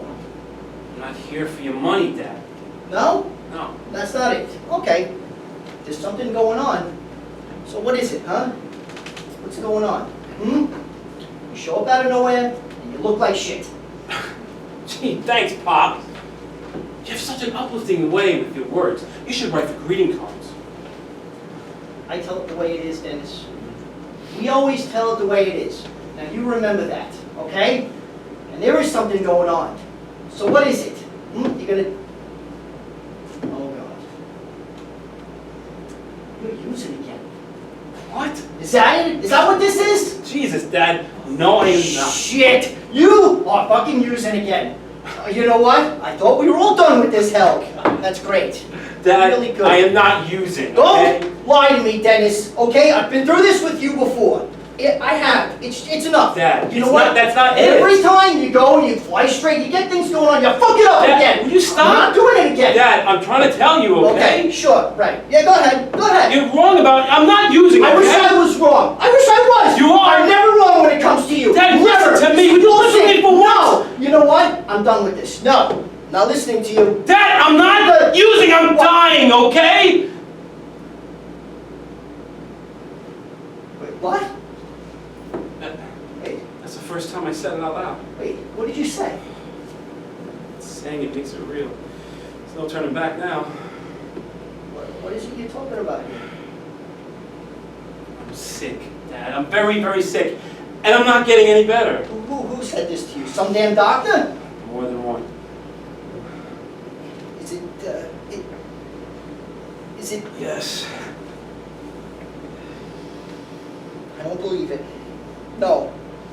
B: I'm not here for your money, Dad.
G: No?
B: No.
G: That's not it. Okay. There's something going on. So what is it, huh? What's going on? You show up out of nowhere, and you look like shit.
B: Gee, thanks, Pop. You have such an uplifting way with your words. You should write the greeting cards.
G: I tell it the way it is, Dennis. We always tell it the way it is. Now you remember that, okay? And there is something going on. So what is it? You that it? Is that what this is?
B: Jesus, Dad. No, I am not.
G: Shit! You are fucking using again. You know what? I thought we were all done with this hell. That's great.
B: Dad,
G: Really good.
B: I am not using, okay?
G: Don't lie to me, Dennis. Okay, I've been through this with you before. I have. It's enough.
B: Dad,
G: you know
B: it's
G: what?
B: not- that's not it.
G: Every time you go and you fly straight, you get things going on. You fuck it up
B: Dad,
G: again.
B: will you stop?
G: I'm not doing it again.
B: Dad, I'm trying to tell you, okay?
G: Sure, right. Yeah, go ahead. Go ahead.
B: You're wrong about I'm not using,
G: I wish
B: okay?
G: I was wrong. I wish I was.
B: You are.
G: I'm never wrong when it comes to you.
B: Dad,
G: never.
B: listen to me. Would you listen to me for once?
G: No. You know what? I'm done with this. No. Not listening to you.
B: Dad, I'm not using, I'm dying, okay?
G: Wait, what? Wait,
B: That's the first time I said it out loud.
G: wait. What did you say?
B: Saying it makes it real. There's no turning back now.
G: What is it you're talking about here?
B: I'm sick, Dad. I'm very, very sick. And I'm not getting any better.
G: Who said this to you? Some damn doctor?
B: More than one.
G: Is it?
B: Yes.
G: I don't believe it. No.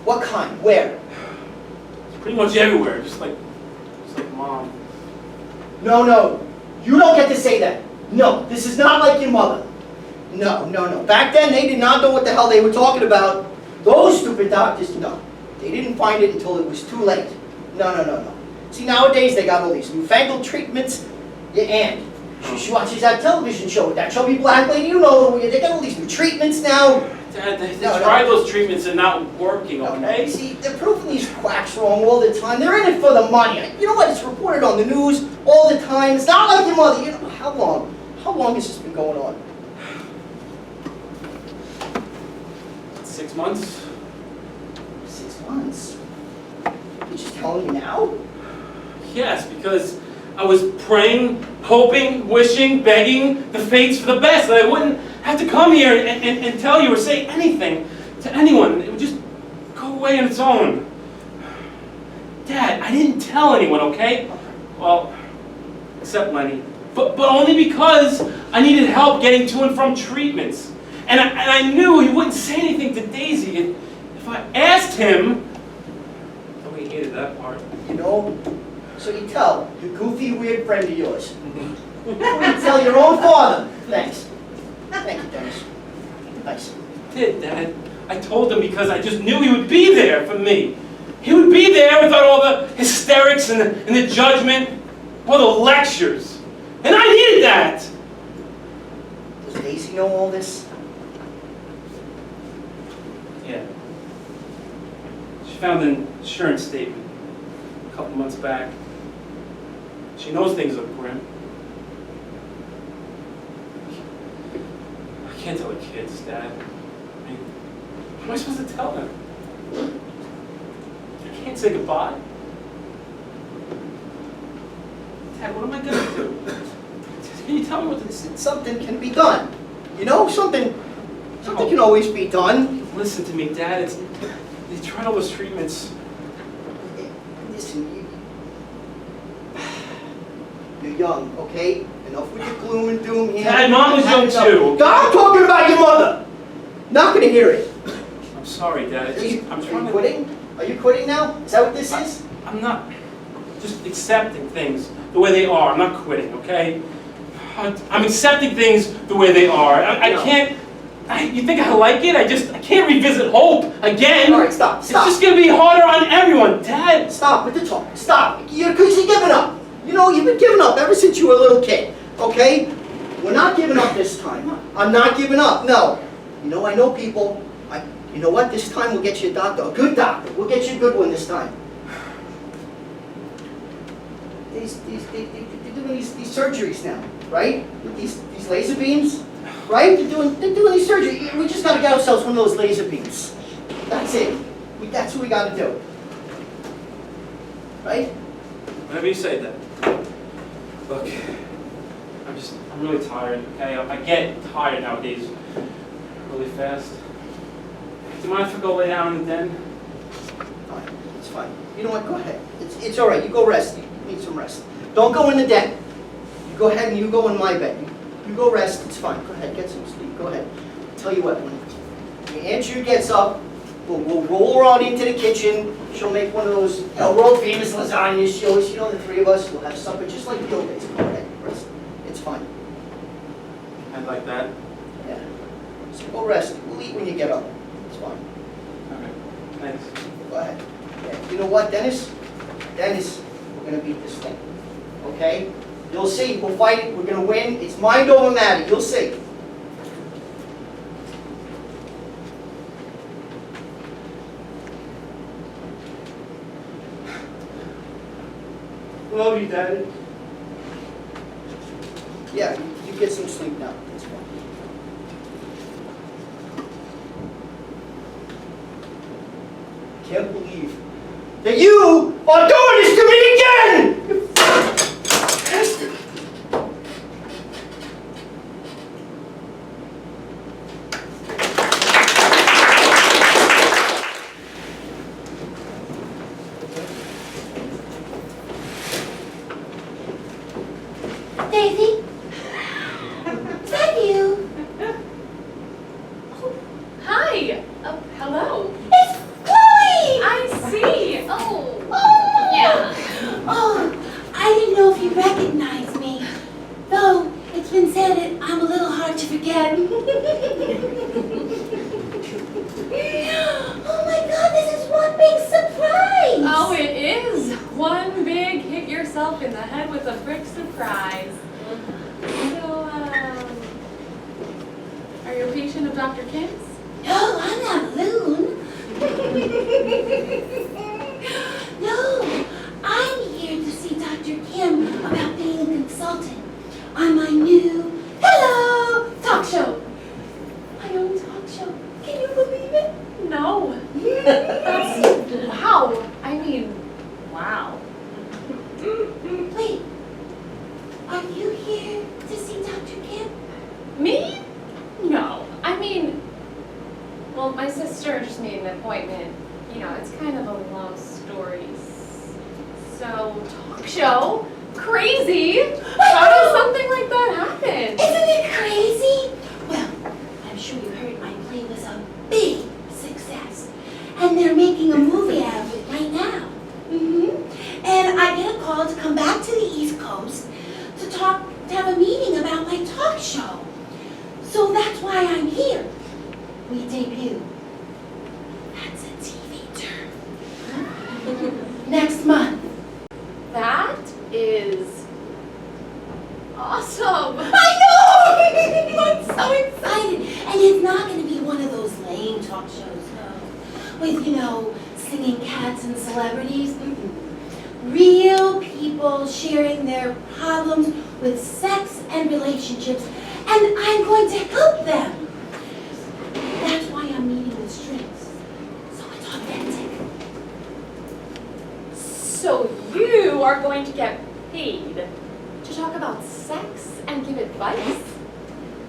G: What kind? Where?
B: It's pretty much everywhere, just like Mom.
G: No. You don't get to say that. No, this is not like your mother. No. Back then, they did not know what the hell they were talking about. Those stupid doctors, no. They didn't find it until it was too late. No. See, nowadays, they got all these newfangled treatments. Your aunt, she watches that television show with that chubby black lady. You know, they got all these new treatments now.
B: Dad, they
G: No.
B: tried those treatments and not working,
G: No,
B: okay?
G: see, they're proving these quacks wrong all the time. They're in it for the money. You know what? It's reported on the news all the time. It's not like your mother. You know, how long? How long has this been going on?
B: 6 months?
G: 6 months. You're just telling me now?
B: Yes, because I was praying, hoping, wishing, begging the fates for the best, that I wouldn't have to come here and tell you or say anything to anyone. It would just go away on its own. Dad, I didn't tell anyone, okay? Well, except Lenny. But only because I needed help getting to and from treatments. And I knew he wouldn't say anything to Daisy if I asked him. Oh, he hated that part.
G: You know? So you tell your goofy, weird friend of yours. You tell your own father. Thanks. Thank you, Dennis. Nice.
B: I did, Dad. I told him because I just knew he would be there for me. He would be there without all the hysterics and the judgment, all the lectures. And I needed that.
G: Does Daisy know all this?
B: Yeah. She found an insurance statement a couple months back. She knows things look grim. I can't tell the kids, Dad. I mean, what am I supposed to tell them? I can't say goodbye. Dad, what am I gonna do? Can you tell me what to do?
G: Something can be done. You know, something can always be done.
B: Listen to me, Dad. They tried all those treatments.
G: Listen, you're young, okay? Enough with your gloom and doom here.
B: Dad, Mom was young too.
G: I'm talking about your mother. Not gonna hear it.
B: I'm sorry, Dad.
G: Are you
B: I'm trying to.
G: quitting? Are you quitting now? Is that what this is?
B: I'm not just accepting things the way they are. I'm not quitting, okay? I'm accepting things the way they are. I
G: No.
B: can't. You think I like it? I can't revisit hope again.
G: All right, stop.
B: It's just gonna be harder on everyone, Dad.
G: Stop with the talk. Stop. Because you're giving up. You know, you've been giving up ever since you were a little kid. Okay? We're not giving up this time. I'm not giving up. No. You know, I know people. You know what? This time we'll get you a doctor. A good doctor. We'll get you a good one this time. They're doing these surgeries now, right? With these laser beams, right? They're doing these surgeries. We just got to get ourselves one of those laser beams. That's it. That's what we got to do. Right?
B: Whatever you say, Dad. Look, I'm really tired, okay? I get tired nowadays really fast. Do you mind if I go lay down in the den?
G: Fine. It's fine. You know what? Go ahead. It's all right. You go rest. You need some rest. Don't go in the den. You go ahead and you go in my bed. You go rest. It's fine. Go ahead. Get some sleep. Go ahead. Tell you what, Aunt Jude gets up, we'll roll her on into the kitchen. She'll make one of those world famous lasagnas. She always, the three of us will have supper just like the old days. Okay, it's fine.
A: I'd like that.
G: Yeah. So go rest. We'll eat when you get up. It's fine.
A: Okay, thanks.
G: Go ahead. Yeah. You know what, Dennis? Dennis, we're gonna beat this thing. Okay? You'll see. We'll fight it. We're gonna win. It's mind over matter. You'll see.
A: Love you, Daddy.
G: Yeah, you get some sleep now. It's fine. Can't believe that you are doing this to me again!
E: Daisy? Is that you?
C: Hi. Oh, hello.
E: It's Chloe!
C: I see. Oh.
E: Oh!
C: Yeah.
E: Oh, I didn't know if you recognized me. Though, it's been said that I'm a little hard to forget. Oh my God, this is one big surprise!
C: Oh, it is. One big hit yourself in the head with a brick surprise. So, are you a patient of Dr. Kim's?
E: No, I'm not a loon. No, I'm here to see Dr. Kim about being a consultant on my new Hello talk show. My own talk show. Can you believe it?
C: No. That's, wow. I mean, wow.
E: Wait, are you here to see Dr. Kim?
C: Me? No. I mean, well, my sister just made an appointment. You know, it's kind of a long story. So, talk show? Crazy! How does something like that happen?
E: Isn't it crazy? Well, I'm sure you heard my play was a big success. And they're making a movie out of it right now. And I get a call to come back to the East Coast to have a meeting about my talk show. So that's why I'm here. We debut. That's a TV term. Next month.
C: That is awesome.
E: I know! I'm so excited. And it's not going to be one of those lame talk shows, no. With, singing cats and celebrities. Real people sharing their problems with sex and relationships. And I'm going to help them. That's why I'm meeting with strings. So it's authentic.
C: So you are going to get paid to talk about sex and give advice?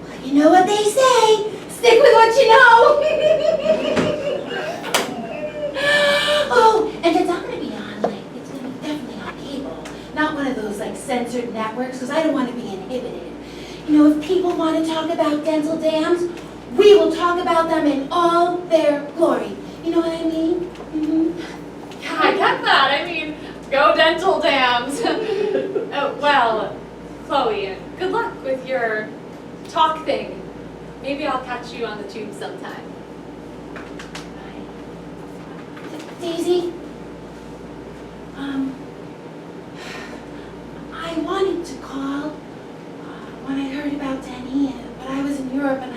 E: Well, you know what they say. Stick with what you know. Oh, and it's not going to be on, it's going to be definitely on cable. Not one of those, censored networks, because I don't want to be inhibited. If people want to talk about dental dams, we will talk about them in all their glory. You know what I mean?
C: Yeah, I get that. I mean, go dental dams. Well, Chloe, good luck with your talk thing. Maybe I'll catch you on the tube sometime.
E: Daisy, I wanted to call when I heard about Denny, but I was in Europe and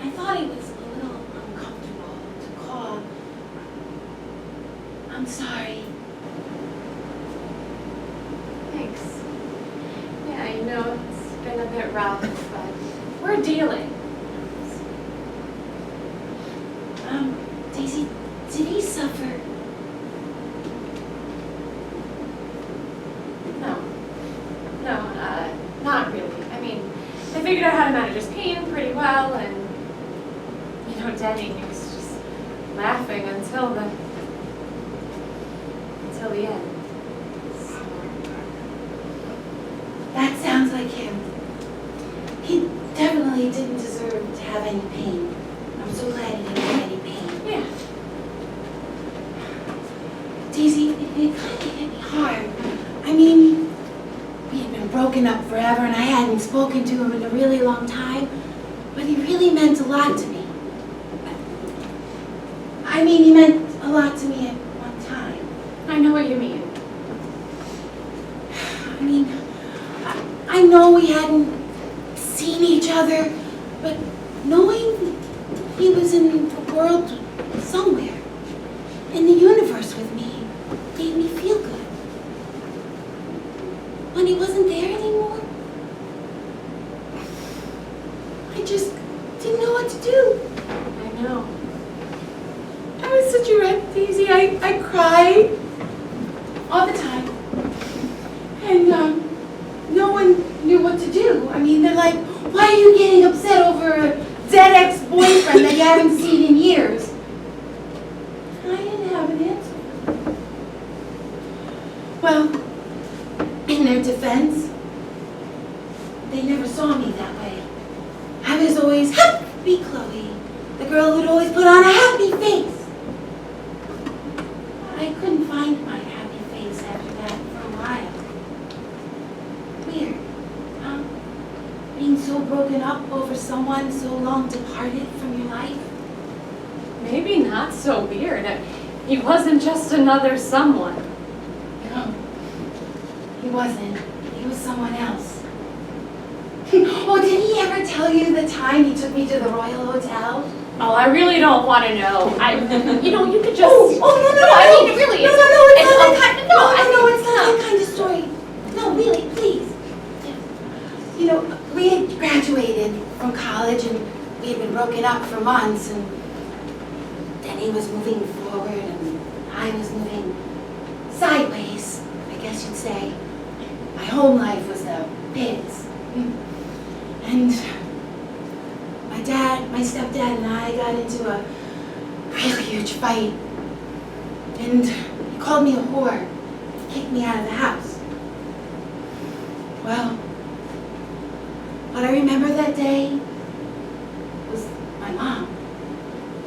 E: I thought it was a little uncomfortable to call. I'm sorry.
C: Thanks. Yeah, it's been a bit rough, but we're dealing.
E: Daisy, did he suffer?
C: No, not really. I mean, I figured out how to manage his pain pretty well, and, Denny, he was just laughing until the end. So.
E: That sounds like him. He definitely didn't deserve to have any pain. I'm so glad he didn't have any pain.
C: Yeah.
E: Daisy, it kind of hit me hard. I mean, we had been broken up forever and I hadn't spoken to him in a really long time, but he really meant a lot to me. I mean, he meant a lot to me at one time.
C: I know what you mean.
E: I mean, I know we hadn't seen each other, but knowing he was in the world somewhere, in the universe with me, made me feel good. When he wasn't there anymore, I just didn't know what to do.
C: I know.
E: I was such a wreck, Daisy. I cried all the time. And no one knew what to do. I mean, they're like, why are you getting upset over a dead ex-boyfriend that you haven't seen in years? And I didn't have an answer. Well, in their defense, they never saw me that way. I was always happy Chloe, the girl who'd always put on a happy face. I couldn't find my happy face after that for a while. Weird, huh? Being so broken up over someone so long departed from your life.
C: Maybe not so weird. He wasn't just another someone.
E: No, he wasn't. He was someone else. Oh, did he ever tell you the time he took me to the Royal Hotel?
C: Oh, I really don't want to know. You could just.
E: No,
C: I mean, really,
E: no,
C: it's
E: not
C: all
E: that kind. No, it's not that kind of story. No, really, please. You know, we had graduated from college and we had been broken up for months, and Denny was moving forward and I was moving sideways, I guess you'd say. My home life was the pits. And my stepdad and I got into a real huge fight. And he called me a whore. He kicked me out of the house. Well, what I remember that day was my mom.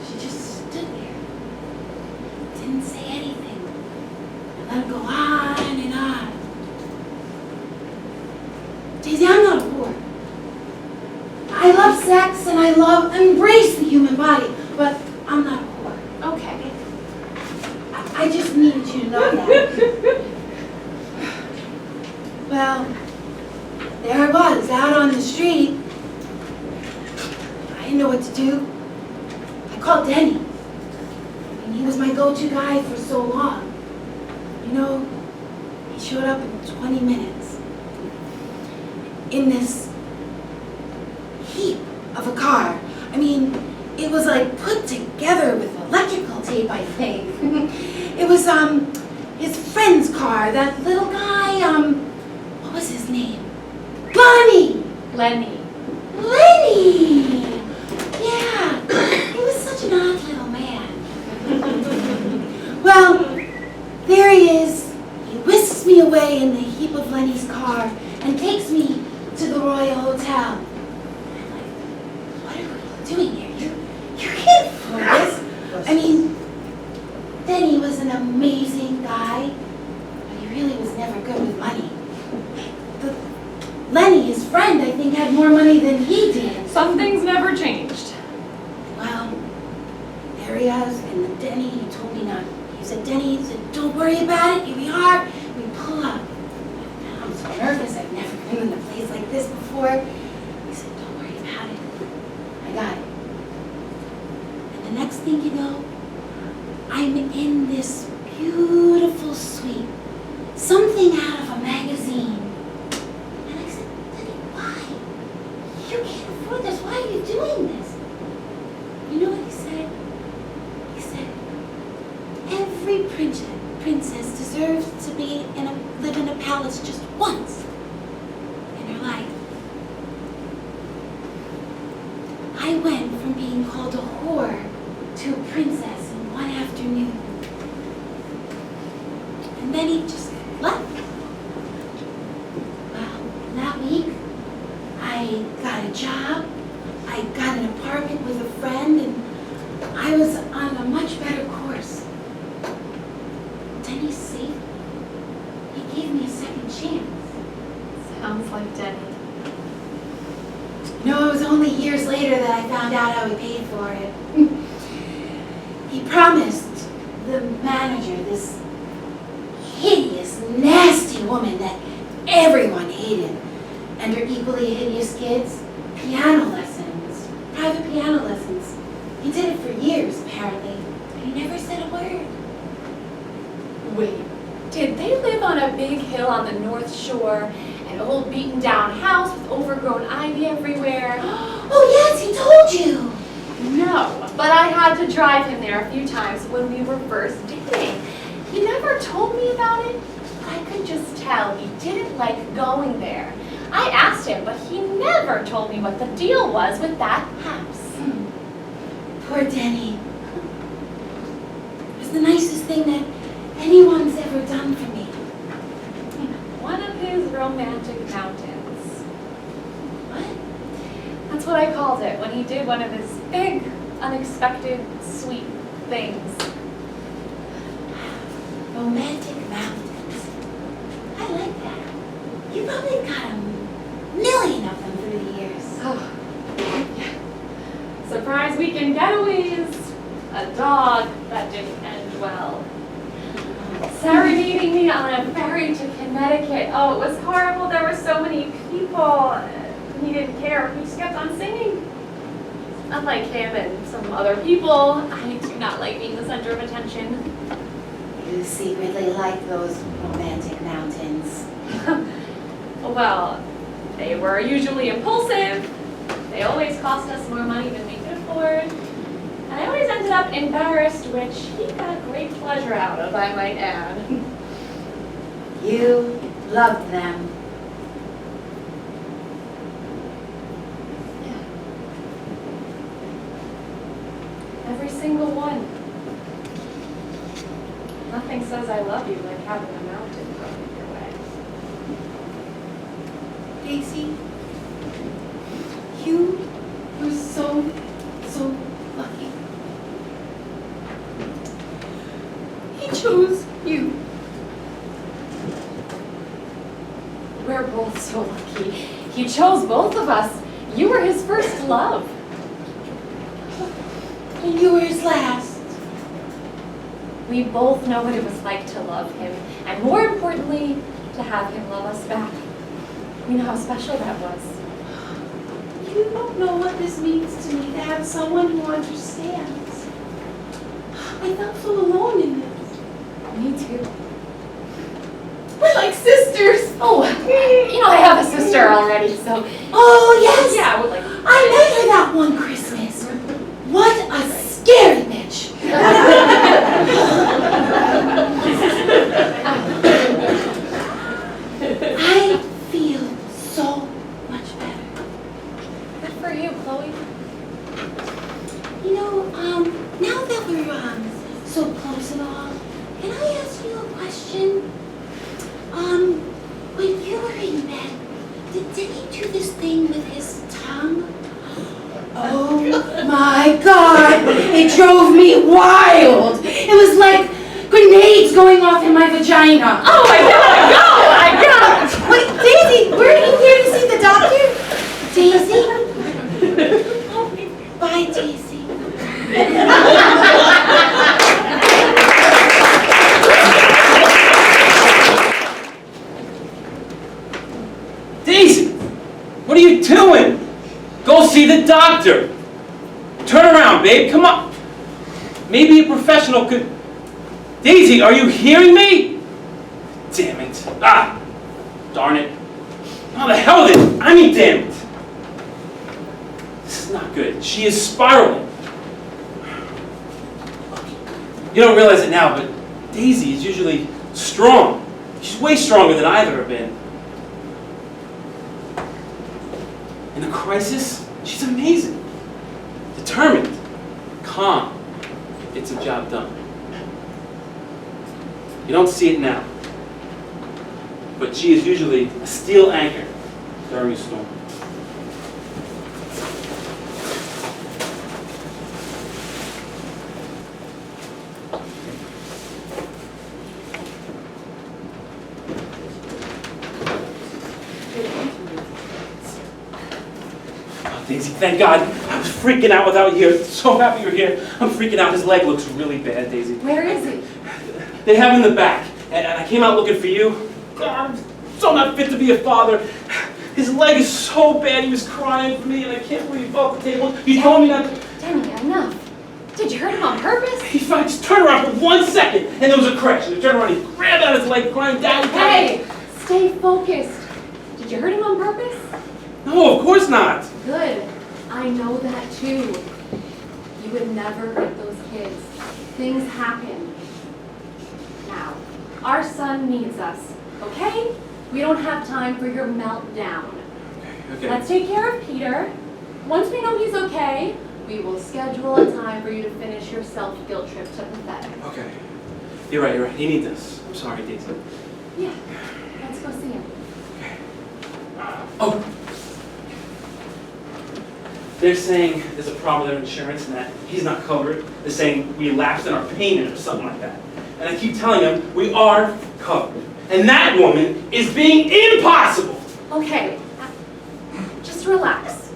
E: She just stood there, didn't say anything, and let him go on and on. Daisy, I'm not a whore. I love sex and I embrace the human body, but I'm not a whore.
C: Okay.
E: I just needed you to know that. Well, there I was, out on the street. I didn't know what to do. I called Denny. I mean, he was my go-to guy for so long. You know, he showed up in 20 minutes. In this heap of a car. I mean, it was like put together with electrical tape, I think. It was his friend's car, that little guy, what was his name? Lonnie!
C: Lenny.
E: Lenny! Yeah, he was such an odd little man. Well, there he is. He whisks me away in the heap of Lenny's car and takes me to the Royal Hotel. I'm like, what are you doing here? You can't afford this. I mean, Denny was an amazing guy, but he really was never good with money. Lenny, his friend, I think, had more money than he did.
C: Some things never changed.
E: Well, there he is, and the Denny, he told me not. He said, Denny, he said, don't worry about it, here we are. We pull up. I'm so nervous, I've never been in a place like this before. He said, don't worry about it. I got it. And the next thing you know, I'm in this beautiful suite. Something out of a magazine. And I said, Denny, why? You can't afford this. Why are you doing this? You know what he said? He said, every princess deserves to live in a palace just once in her life. I went from being called a whore to a princess in one afternoon. And then he just left. Well, that week, I got a job, I got an apartment with a friend, and a much better course. Denny saved me. He gave me a second chance.
C: Sounds like Denny.
E: You know, it was only years later that I found out how he paid for it. He promised the manager, this hideous, nasty woman that everyone hated, and her equally hideous kids, piano lessons, private piano lessons. He did it for years, apparently, and he never said a word.
C: Wait, did they live on a big hill on the North Shore? An old beaten down house with overgrown ivy everywhere?
E: Oh yes, he told you!
C: No, but I had to drive him there a few times when we were first dating. He never told me about it. I could just tell he didn't like going there. I asked him, but he never told me what the deal was with that house.
E: Poor Denny. It was the nicest thing that anyone's ever done for me.
C: One of his romantic mountains.
E: What?
C: That's what I called it when he did one of his big, unexpected, sweet things.
E: Romantic mountains. I like that. You probably got a million of them through the years.
C: Surprise weekend getaways. A dog that didn't end well. Serenading me on a ferry to Connecticut. Oh, it was horrible. There were so many people. He didn't care. He just kept on singing. Unlike him and some other people, I do not like being the center of attention.
E: You secretly like those romantic mountains.
C: Well, they were usually impulsive. They always cost us more money than we could afford. And I always ended up embarrassed, which he got great pleasure out of, I might add.
E: You loved them.
C: Every single one. Nothing says I love you like having a mountain thrown your way.
E: Daisy, you were so lucky. He chose you.
C: We're both so lucky. He chose both of us. You were his first love.
E: And you were his last.
C: We both know what it was like to love him, and more importantly, to have him love us back. We know how special that was.
E: You don't know what this means to me, to have someone who understands. I felt so alone in this.
C: Me too.
E: We're like sisters.
C: Oh, you know I have a sister already, so.
E: Oh, yes.
C: Yeah, we're like.
E: I met her that one Christmas. What a scary bitch. I feel so much better.
C: Good for you, Chloe.
E: You know, now that we're so close and all, can I ask you a question? When you were in bed, did he do this thing with his tongue? Oh my God! It drove me wild! It was like grenades going off in my vagina.
C: Oh, I got it!
E: Wait, Daisy, weren't you here to see the doctor? Daisy? Oh, bye, Daisy.
B: Daisy, what are you doing? Go see the doctor. Turn around, babe. Come on. Maybe a professional could. Daisy, are you hearing me? Damn it. Ah, darn it. How the hell did it? I mean, damn it. This is not good. She is spiraling. You don't realize it now, but Daisy is usually strong. She's way stronger than I've ever been. In a crisis, she's amazing. Determined. Calm. It's a job done. You don't see it now. But she is usually a steel anchor during a storm. Daisy, thank God. I was freaking out without you. So happy you're here. I'm freaking out. His leg looks really bad, Daisy.
C: Where is he?
B: They have him in the back, and I came out looking for you. God, I'm so not fit to be a father. His leg is so bad, he was crying for me, and I can't believe he fell off the table. He told me that...
C: Danny, enough. Did you hurt him on purpose?
B: He just turned around for 1 second, and there was a crash. And he turned around, he grabbed out his leg, crying, Daddy,
C: Hey, stay focused. Did you hurt him on purpose?
B: No, of course not.
C: Good. I know that too. You would never hurt those kids. Things happen. Now, our son needs us, okay? We don't have time for your meltdown.
B: Okay.
C: Let's take care of Peter. Once we know he's okay, we will schedule a time for you to finish your self-guilt trip to Pathetic.
B: Okay. You're right. He needs us. I'm sorry, Daisy.
C: Yeah, let's go see him.
B: Oh! They're saying there's a problem with their insurance and that he's not covered. They're saying we lapsed in our payment or something like that. And I keep telling them we are covered. And that woman is being impossible!
C: Okay, just relax.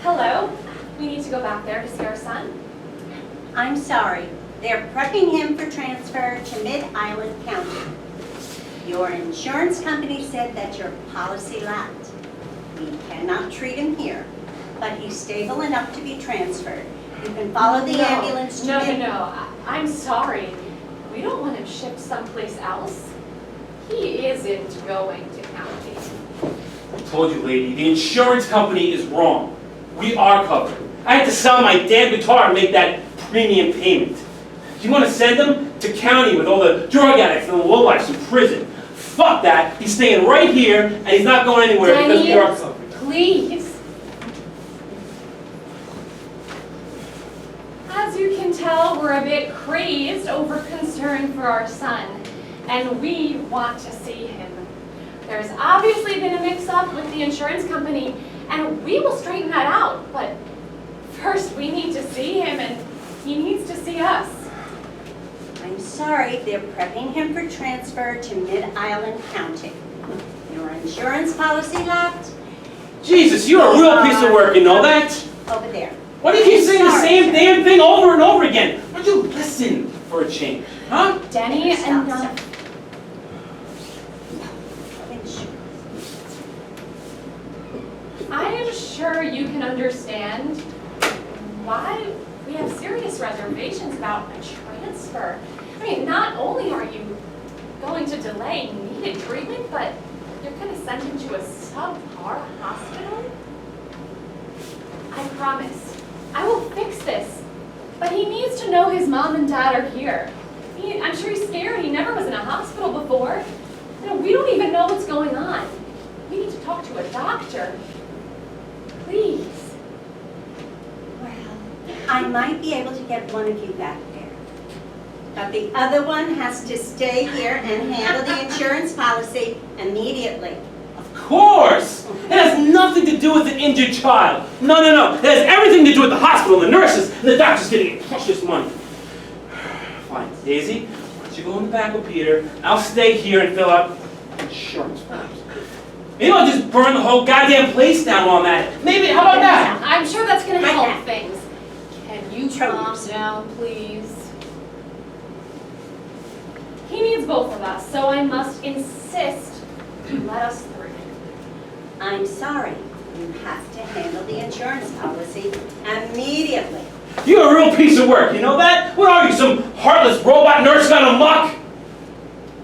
C: Hello, we need to go back there to see our son.
I: I'm sorry. They're prepping him for transfer to Mid-Island County. Your insurance company said that your policy lapsed. We cannot treat him here, but he's stable enough to be transferred. You can follow the ambulance to
C: No, I'm sorry. We don't want him shipped someplace else. He isn't going to county.
B: I told you, lady, the insurance company is wrong. We are covered. I had to sell my damn guitar to make that premium payment. You want to send him to county with all the drug addicts and the lowlifes in prison? Fuck that. He's staying right here, and he's not going anywhere because we are covered.
C: Please. As you can tell, we're a bit crazed over concern for our son, and we want to see him. There's obviously been a mix-up with the insurance company, and we will straighten that out, but first we need to see him, and he needs to see us.
I: I'm sorry, they're prepping him for transfer to Mid-Island County. Your insurance policy lapsed
B: Jesus, you're a real piece of work, you know that?
I: over there.
B: Why do you keep saying the
I: Sorry.
B: same damn thing over and over again? Why don't you listen for a change, huh?
C: Denny,
I: Stop,
C: enough. I am sure you can understand why we have serious reservations about a transfer. I mean, not only are you going to delay needed treatment, but you're going to send him to a subpar hospital? I promise, I will fix this. But he needs to know his mom and dad are here. I'm sure he's scared. He never was in a hospital before. You know, we don't even know what's going on. We need to talk to a doctor. Please.
I: Well, I might be able to get one of you back there. But the other one has to stay here and handle the insurance policy immediately.
B: Of course! It has nothing to do with an injured child. No. It has everything to do with the hospital, the nurses, and the doctors getting precious money. Fine. Daisy, why don't you go in the back with Peter? I'll stay here and fill out insurance forms. Maybe I'll just burn the whole goddamn place down while I'm at it. Maybe, how about that?
C: I'm sure that's going to
I: Right
C: help
I: back.
C: things. Can you calm down, please? He needs both of us, so I must insist you let us through.
I: I'm sorry. You have to handle the insurance policy immediately.
B: You're a real piece of work, you know that? What are you, some heartless robot nurse gone amok?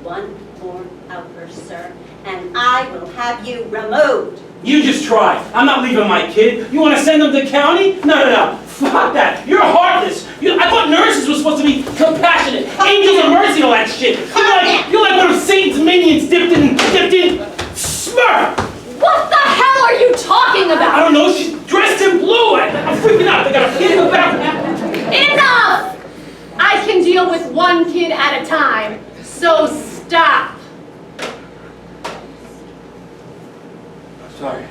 I: One more outburst, sir, and I will have you removed.
B: You just try. I'm not leaving my kid. You want to send them to county? No. Fuck that. You're heartless. I thought nurses were supposed to be compassionate. Angels of mercy and all that shit. You're like one of Satan's minions dipped in Smurf.
C: What the hell are you talking
B: I
C: about?
B: don't know. She's dressed in blue. I'm freaking out. They got a kid in the back.
C: Enough! I can deal with one kid at a time, so stop.
B: Sorry.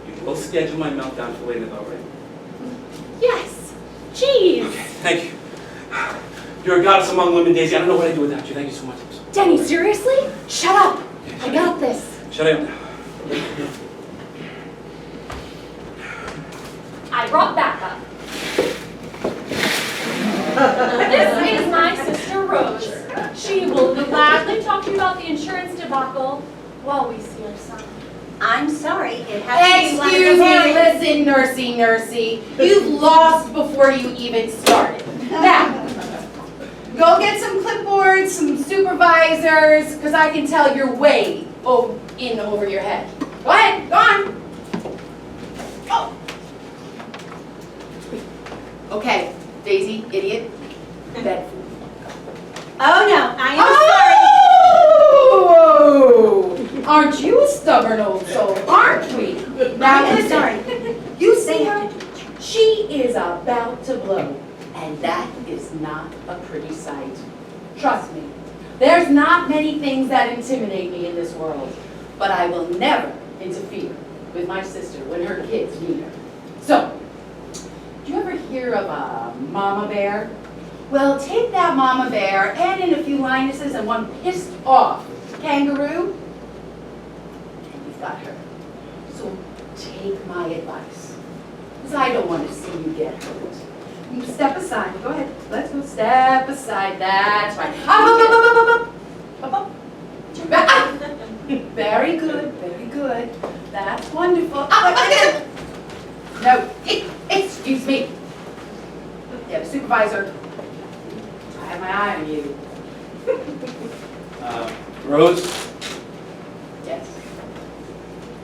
B: You will schedule my meltdown for later, though, right?
C: Yes. Jeez.
B: Thank you. You're a goddess among women, Daisy. I don't know what I'd do without you. Thank you so much.
C: Denny, seriously? Shut up.
E: I got this.
B: Shut up.
C: I brought backup. This is my sister Rose. She will gladly talk to you about the insurance debacle while we see our son.
I: I'm sorry, it has to be one of the
E: Excuse me,
I: parents.
E: listen, Nursey. You've lost before you even started. Now, go get some clipboards, some supervisors, because I can tell you're way in over your head. Go ahead, go on. Oh. Okay, Daisy, idiot. Bed food.
I: Oh no, I am
E: Oh! Aren't you a stubborn old soul, aren't we? Now
I: I'm
E: listen,
I: sorry.
E: you see her? She is about to blow, and that is not a pretty sight. Trust me, there's not many things that intimidate me in this world, but I will never interfere with my sister when her kids need her. So, do you ever hear of a mama bear? Well, take that mama bear, add in a few Linuses and one pissed off kangaroo, and you've got her. So take my advice, because I don't want to see you get hurt. You step aside. Go ahead. Let's go. Step aside. That's right. Up. Very good. Very good. That's wonderful. Up. No. Excuse me. Yeah, the supervisor. I have my eye on you.
B: Rose,
E: Yes.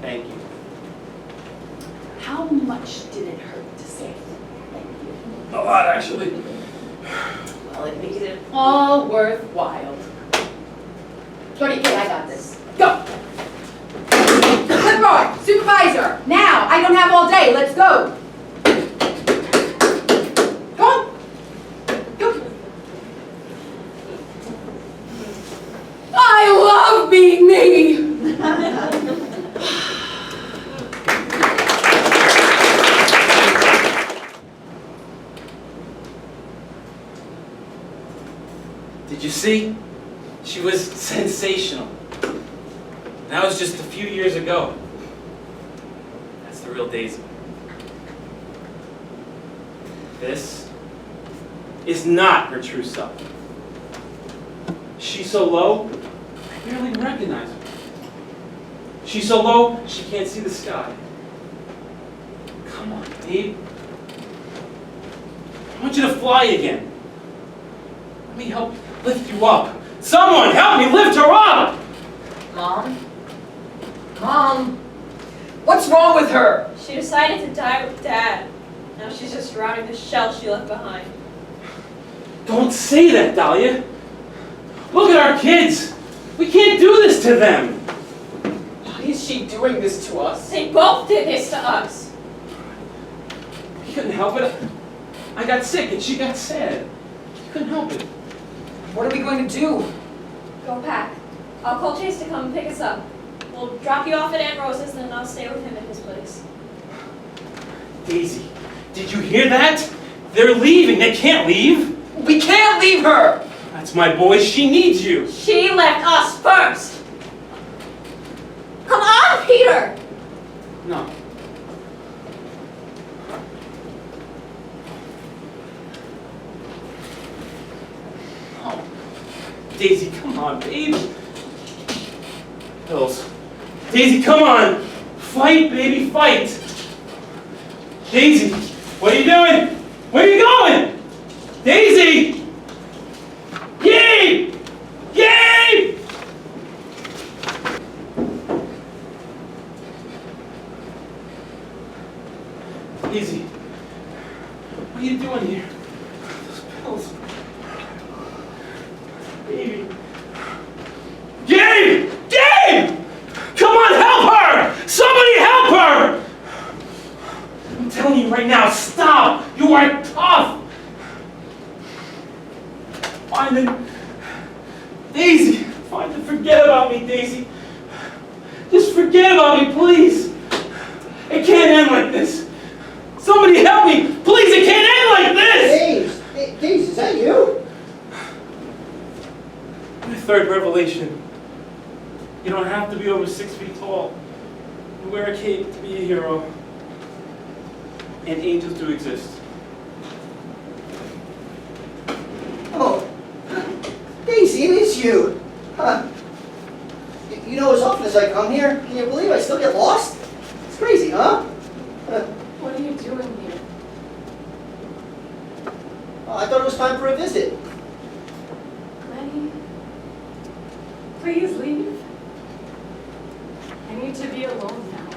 B: thank you.
E: How much did it hurt to say thank you?
B: A lot, actually.
E: Well, it made it all worthwhile. Shorty kid, I got this. Go! Clipboard, supervisor, now! I don't have all day, let's go! Go on! Go! I love being me!
B: Did you see? She was sensational. That was just a few years ago. That's the real Daisy. This is not her true self. She's so low, I barely recognize her. She's so low, she can't see the sky. Come on, babe. I want you to fly again. Let me help lift you up. Someone help me lift her up!
J: Mom? Mom? What's wrong with her?
H: She decided to die with Dad. Now she's just routing the shell she left behind.
B: Don't say that, Dahlia. Look at our kids. We can't do this to them.
J: Why is she doing this to us?
H: They both did this to us.
B: We couldn't help it. I got sick and she got sad. We couldn't help it.
J: What are we going to do?
H: Go pack. I'll call Chase to come and pick us up. We'll drop you off at Aunt Rose's, then I'll stay with him at his place.
B: Daisy, did you hear that? They're leaving. They can't leave.
J: We can't leave her!
B: That's my boy. She needs you.
H: She left us first. Come on, Peter.
B: No. Oh, Daisy, come on, babe. Hills. Daisy, come on. Fight, baby, fight. Daisy, what are you doing? Where are you going? Daisy! Gabe! Gabe! Daisy, what are you doing here? Those pills. Baby. Gabe! Gabe! Come on, help her! Somebody help her! I'm telling you right now, stop! You are tough! Daisy! Forget about me, Daisy. Just forget about me, please. It can't end like this. Somebody help me! Please, it can't end like this!
G: Daisy, is that you?
B: My third revelation. You don't have to be over 6 feet tall. And wear a cape to be a hero. And angels do exist.
G: Oh, Daisy, it is you. Huh. You know, as often as I come here, can you believe I still get lost? It's crazy, huh?
C: What are you doing here?
G: Oh, I thought it was time for a visit.
C: Lenny, please leave. I need to be alone now.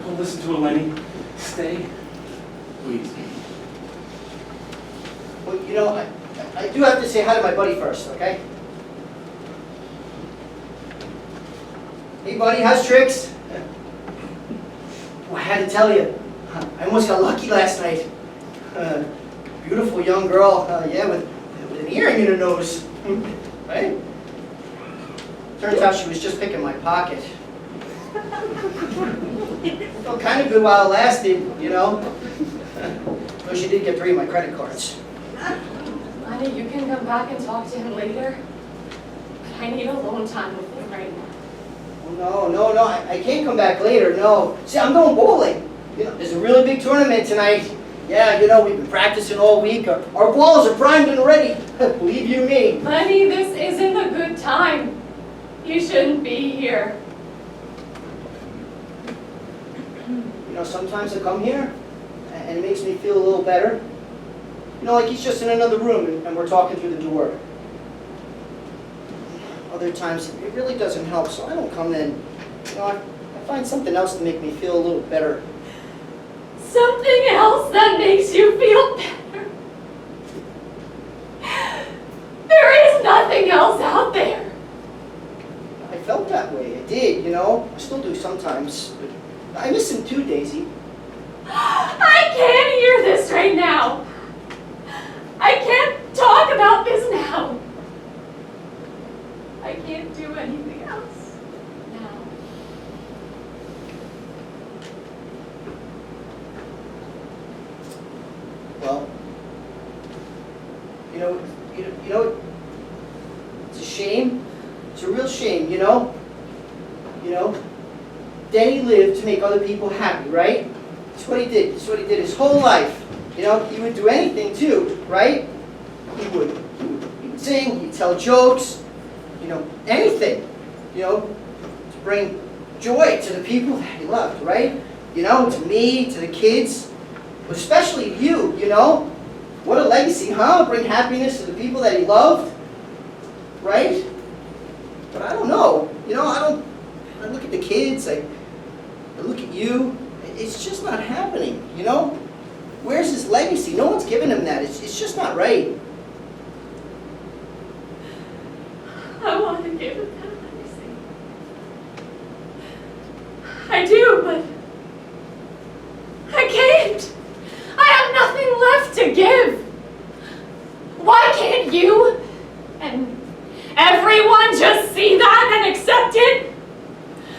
B: Don't listen to her, Lenny. Stay. Please.
G: Well, you know, I do have to say hi to my buddy first, okay? Hey, buddy, how's tricks? Well, I had to tell you, I almost got lucky last night. Beautiful young girl, yeah, with an earring in her nose, right? Turns out she was just picking my pocket. Felt kind of good while it lasted, you know? Though she did get 3 of my credit cards.
C: Lenny, you can come back and talk to him later. But I need alone time with him right now.
G: Oh, no, I can't come back later, no. See, I'm going bowling. You know, there's a really big tournament tonight. Yeah, you know, we've been practicing all week. Our balls are primed and ready. Believe you me.
C: Lenny, this isn't a good time. You shouldn't be here.
G: You know, sometimes I come here, and it makes me feel a little better. You know, like he's just in another room, and we're talking through the door. Other times, it really doesn't help, so I don't come in. You know, I find something else to make me feel a little better.
C: Something else that makes you feel better. There is nothing else out there.
G: I felt that way. I did, you know. I still do sometimes. But I miss him too, Daisy.
C: I can't hear this right now. I can't talk about this now. I can't do anything else now.
G: Well, you know, it's a shame. It's a real shame, you know? You know? Denny lived to make other people happy, right? That's what he did. That's what he did his whole life. You know, he would do anything too, right? He would sing, he'd tell jokes, you know, anything, you know, to bring joy to the people that he loved, right? You know, to me, to the kids, but especially you, you know? What a legacy, huh? Bring happiness to the people that he loved, right? But I don't know, you know, I look at the kids, I look at you, it's just not happening, you know? Where's his legacy? No one's given him that. It's just not right.
C: I want to give it that legacy. I do, but I can't. I have nothing left to give. Why can't you and everyone just see that and accept it?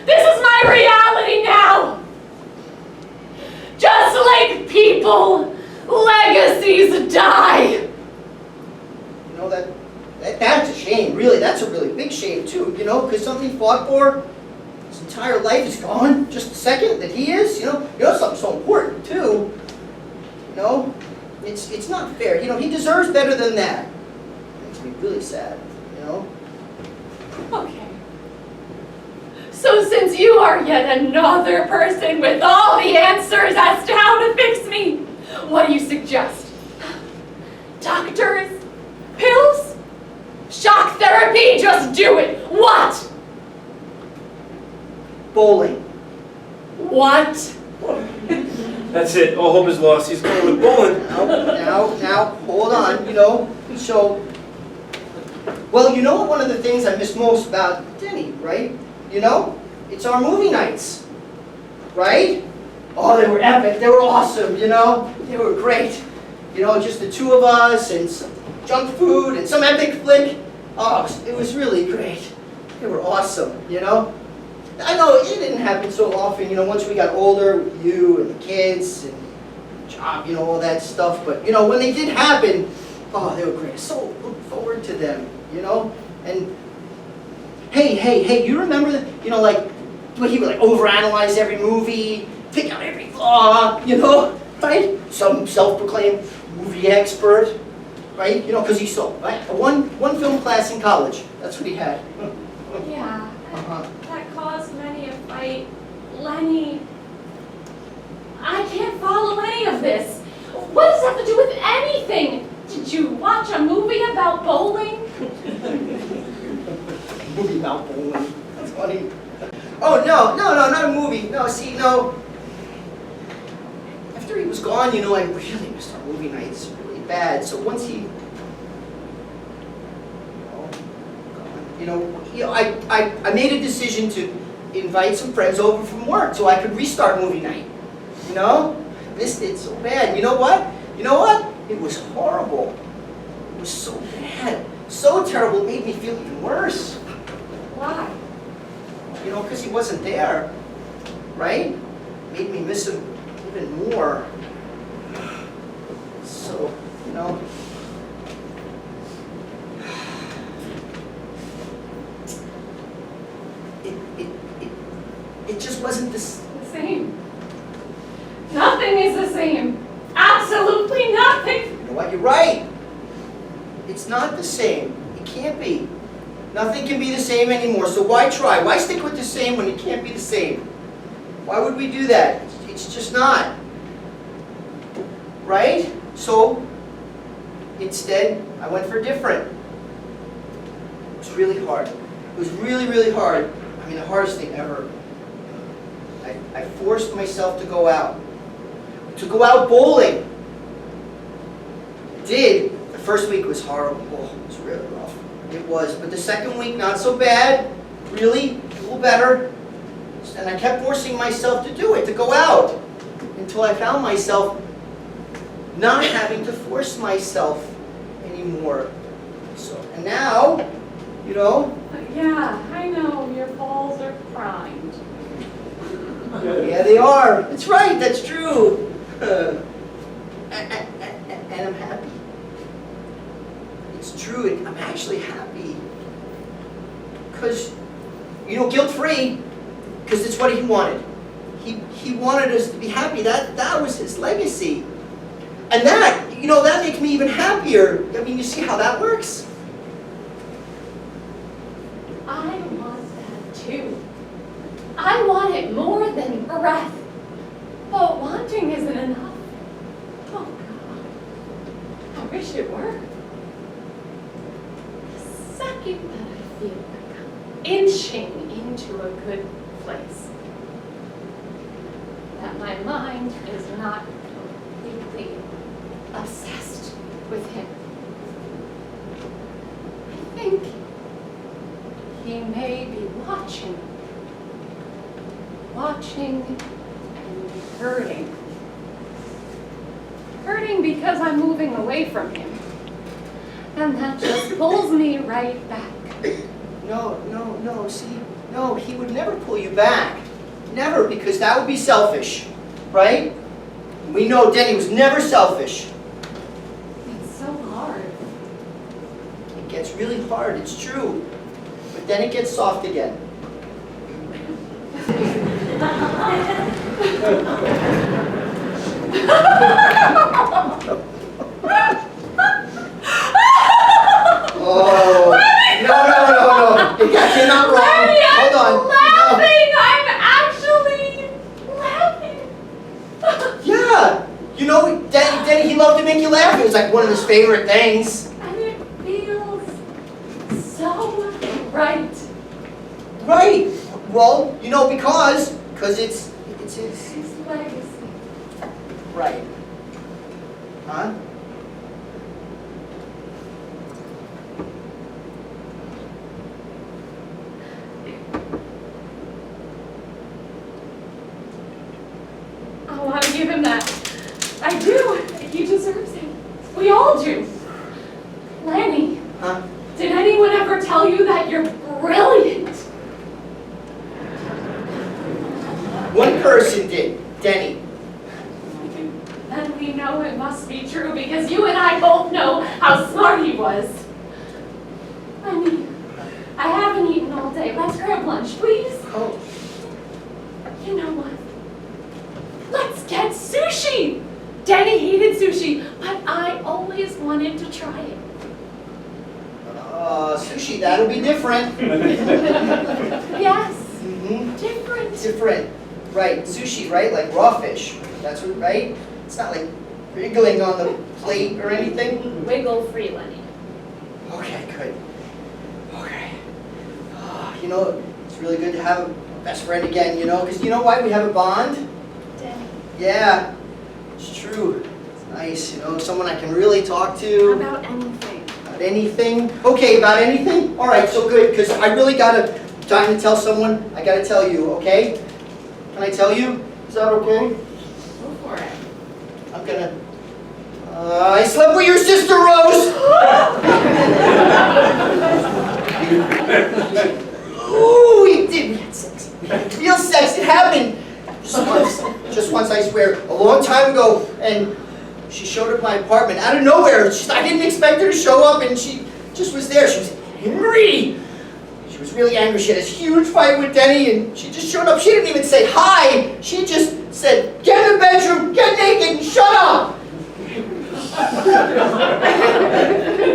C: This is my reality now. Just like people, legacies die.
G: You know, that's a shame, really. That's a really big shame, too, you know, because something he fought for, his entire life is gone. Just a second that he is, you know something so important, too. You know, it's not fair. You know, he deserves better than that. It makes me really sad, you know.
C: Okay. So since you are yet another person with all the answers as to how to fix me, what do you suggest? Doctors? Pills? Shock therapy? Just do it. What?
G: Bowling.
C: What?
B: That's it. All hope is lost. He's going with bowling.
G: Now, hold on, you know, so, well, you know one of the things I miss most about Denny, right? You know, it's our movie nights, right? Oh, they were epic, they were awesome, you know? They were great. You know, just the two of us and some junk food and some epic flick. Oh, it was really great. They were awesome, you know? I know it didn't happen so often, you know, once we got older with you and the kids and job, you know, all that stuff. But, you know, when they did happen, oh, they were great. So look forward to them, you know? And Hey, you remember the, like, when he would like overanalyze every movie, pick out every flaw, right? Some self-proclaimed movie expert, right? Because he saw, right? One film class in college. That's what he had.
C: Yeah,
G: Uh-huh.
C: that caused many a fight. Lenny, I can't follow any of this. What does that have to do with anything? Did you watch a movie about bowling?
G: Movie about bowling. That's funny. Oh, no, not a movie. No, see, no. After he was gone, I really missed our movie nights really bad. So once he, I made a decision to invite some friends over from work so I could restart movie night. I missed it so bad. You know what? It was horrible. It was so bad. So terrible, it made me feel even worse.
C: Why?
G: Because he wasn't there, right? Made me miss him even more. So, it just wasn't
C: The same. Nothing is the same. Absolutely nothing.
G: You know what? You're right. It's not the same. It can't be. Nothing can be the same anymore, so why try? Why stick with the same when it can't be the same? Why would we do that? It's just not. Right? So, instead, I went for different. It was really hard. It was really, really hard. I mean, the hardest thing ever. I forced myself to go out. To go out bowling. I did. The first week was horrible. Oh, it was really rough. It was. But the second week, not so bad. Really, a little better. And I kept forcing myself to do it, to go out. Until I found myself not having to force myself anymore. So, and now,
C: Yeah, I know. Your balls are primed.
G: yeah, they are. That's right, that's true. And I'm happy. It's true, I'm actually happy. Because, guilt-free, because it's what he wanted. He wanted us to be happy. That was his legacy. And that makes me even happier. I mean, you see how that works?
C: I want that too. I want it more than breath. But wanting isn't enough. Oh God. I wish it were. The second that I feel like I'm inching into a good place, that my mind is not completely obsessed with him. I think he may be watching and hurting. Hurting because I'm moving away from him. And that just pulls me right back.
G: No, see? No, he would never pull you back. Never, because that would be selfish, right? We know Denny was never selfish.
C: It's so hard.
G: It gets really hard, it's true. But then it gets soft again. Oh, no. You got you're not wrong.
C: Lenny,
G: Hold on.
C: laughing! I'm actually laughing.
G: Yeah. Denny, he loved to make you laugh. It was like one of his favorite things.
C: And it feels so right.
G: Right. Well, because it's his.
C: His legacy.
G: Right. Huh?
C: I want to give him that. I do. He deserves it. We all do. Lenny,
G: Huh?
C: did anyone ever tell you that you're brilliant?
G: One person did. Denny.
C: Then we know it must be true because you and I both know how smart he was. Lenny, I haven't eaten all day. lunch, please?
G: Oh,
C: You know what? Let's get sushi! Danny hated sushi, but I always wanted to try it.
G: sushi, that'll be different.
C: Yes,
G: Mm-hmm.
C: different.
G: Different. Right, sushi, right? Like raw fish. That's what, right? It's not like wriggling on the plate or anything.
H: Wiggle free, Lenny.
G: Okay, good. Okay. You know, it's really good to have a best friend again, you know? Because you know why we have a bond?
C: Danny.
G: Yeah, it's true. It's nice, you know, someone I can really talk to.
H: About anything.
G: About anything? Okay, about anything? All right, so good, because I really gotta, time to tell someone, I gotta tell you, okay? Can I tell you? Is that okay?
C: Go for it.
G: I'm gonna, I slept with your sister, Rose! Ooh, we did, we had sex. We had real sex, it happened. Just once, I swear, a long time ago, and she showed up at my apartment out of nowhere. I didn't expect her to show up, and she just was there. She was angry. She was really angry. She had this huge fight with Denny, and she just showed up. She didn't even say hi. She just said, "Get in the bedroom, get naked, and shut up."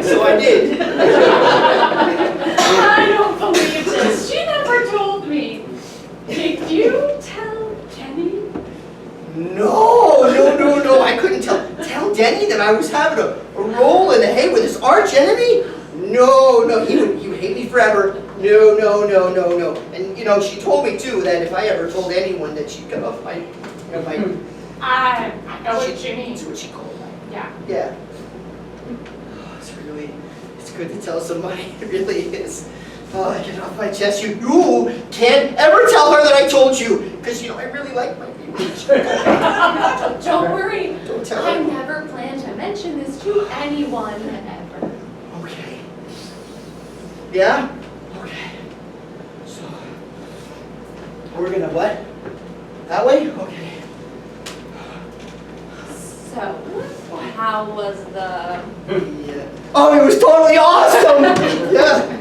G: So I did.
C: I don't believe this. She never told me. Did you tell Jenny?
G: No, I couldn't tell Denny that I was having a roll in the hay with his arch enemy. No, he would hate me forever. No. And you know, she told me too that if I ever told anyone that she'd cut off my
C: I know what you mean.
G: That's what she called me.
C: Yeah.
G: Yeah. It's good to tell somebody. It really is. Oh, get off my chest. You can't ever tell her that I told you. Because, you know, I really like my people.
C: Don't worry.
G: Don't tell
C: I
G: her.
C: never plan to mention this to anyone ever.
G: Okay. Yeah? Okay. So, we're gonna what? That way? Okay.
C: So, how was the...
G: Yeah. Oh, it was totally awesome! Yeah.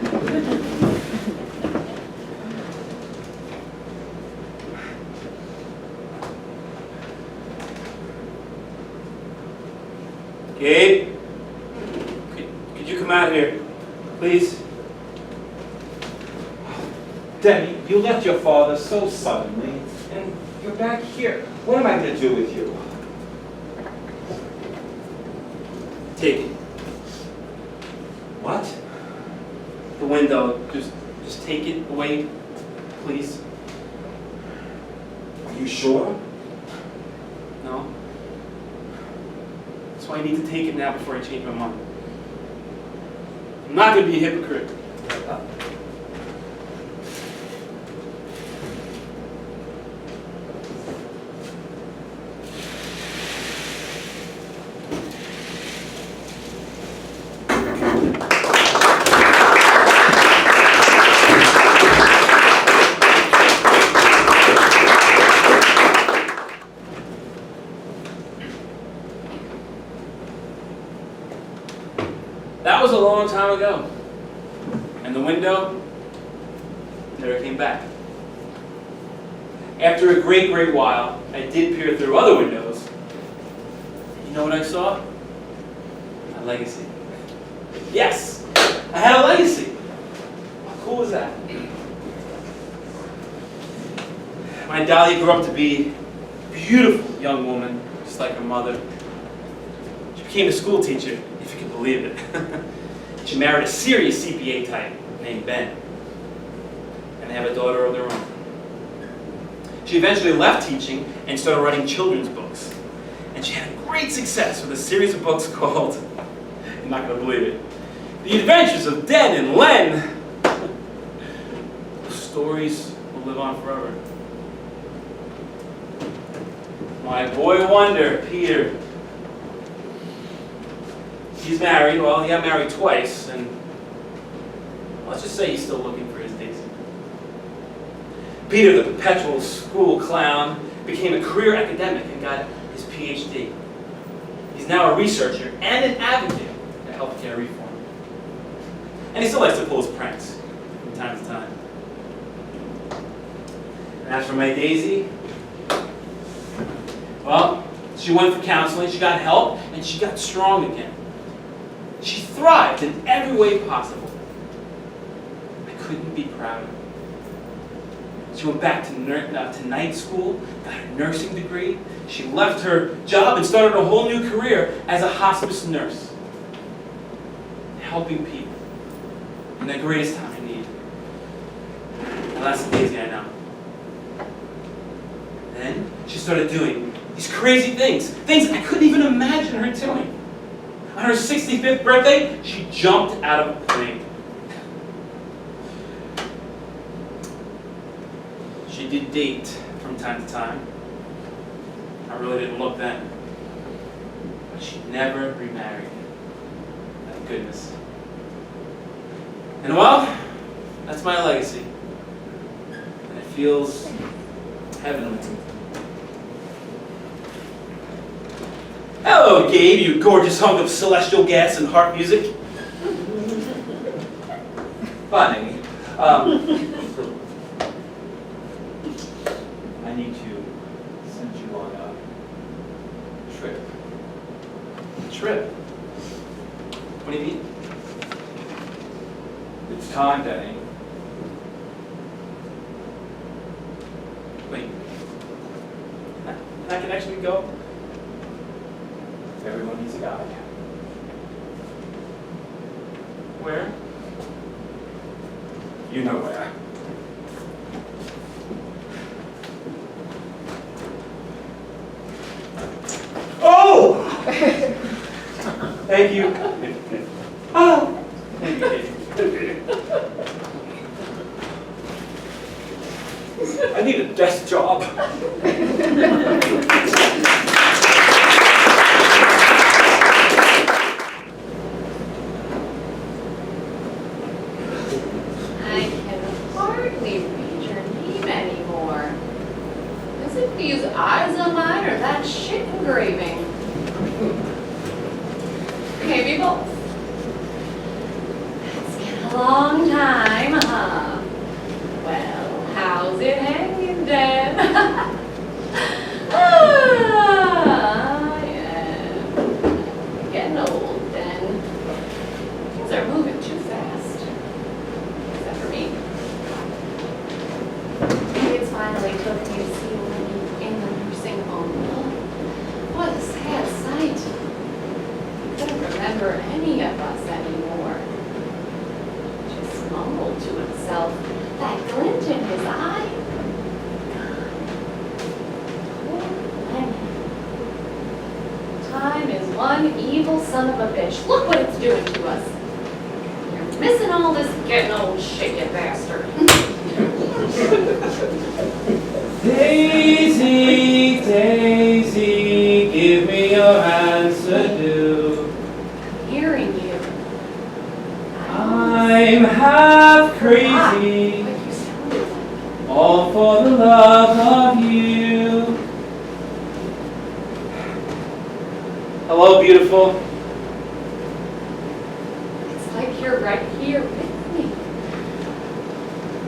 B: Gabe, could you come out here, please?
A: Denny, you left your father so suddenly, and you're back here. What am I going to do with you?
B: Take it.
A: What?
B: The window. Just take it away, please.
A: Are you sure?
B: No. That's why I need to take it now before I change my mind. I'm not going to be a hypocrite. That was a long time ago. And the window never came back. After a great while, I did peer through other windows. You know what I saw? A legacy. Yes! I had a legacy! How cool was that? My Dahlia grew up to be a beautiful young woman, just like her mother. She became a school teacher, if you can believe it. She married a serious CPA type named Ben. And they have a daughter of their own. She eventually left teaching and started writing children's books. And she had great success with a series of books called, you're not going to believe it, The Adventures of Den and Len. Those stories will live on forever. My boy wonder, Peter. He's married. Well, he got married twice, and let's just say he's still looking for his Daisy. Peter, the perpetual school clown, became a career academic and got his PhD. He's now a researcher and an advocate for healthcare reform. And he still likes to pull his pranks from time to time. as for my Daisy, well, she went for counseling, she got help, and she got strong again. She thrived in every way possible. I couldn't be prouder. She went back to night school, got her nursing degree. She left her job and started a whole new career as a hospice nurse, helping people in their greatest time of need. And that's the Daisy I know. Then she started doing these crazy things I couldn't even imagine her doing. On her 65th birthday, she jumped out of a plane. She did date from time to time. I really didn't look then. But she never remarried. Thank goodness. And well, that's my legacy. And it feels heavenly. Hello, Gabe, you gorgeous hunk of celestial gas and harp music.
A: Funny. I need to send you on a trip.
B: Trip? What do you mean?
A: It's time, Danny.
B: Wait. I can actually go?
A: Everyone needs a guide.
B: Where?
A: You know where. Oh! Thank you. Oh! Thank you, Katie. I need a desk job.
C: I can hardly read your name anymore. Is it these eyes of mine or that shit engraving? Maybe both. It's been a long time, huh? Well, how's it hanging, Dan? Yeah. Getting old, then. Things are moving too fast. Except for me. Kids finally took me to see Lenny in the nursing home. What a sad sight. He couldn't remember any of us anymore. Just mumbled to himself, that glint in his eye. Poor Lenny. Time is one evil son of a bitch. Look what it's doing to us. You're missing all this getting old shit, you bastard.
B: Daisy, Daisy, give me your answer due.
C: I'm hearing you.
B: I'm half crazy,
C: Like you sounded like.
B: all for the love of you. Hello, beautiful.
C: It's like you're right here with me.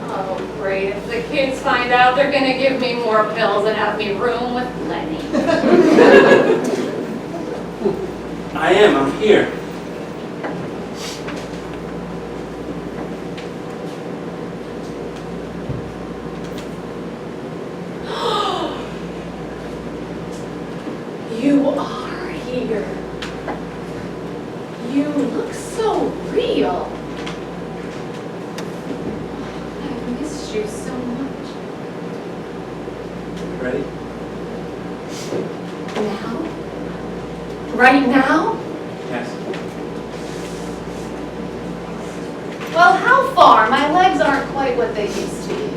C: Oh, great. If the kids find out, they're gonna give me more pills and have me room with Lenny.
B: I'm here.
C: You are here. You look so real. I've missed you so much.
B: Ready?
C: Now? Right now?
B: Yes.
C: Well, how far? My legs aren't quite what they used to be.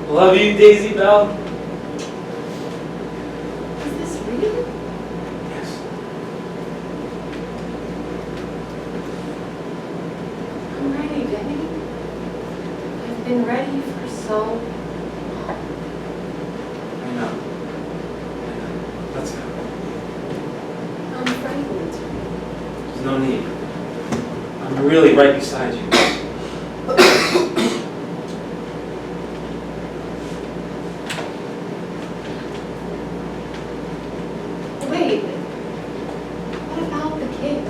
B: Love you, Daisy Bell.
C: Is this real?
B: Yes.
C: I'm ready, Denny. I've been ready for so long.
B: I know. Let's go.
C: I'm frightened.
B: There's no need. I'm really right beside you.
C: Wait, what about the kids?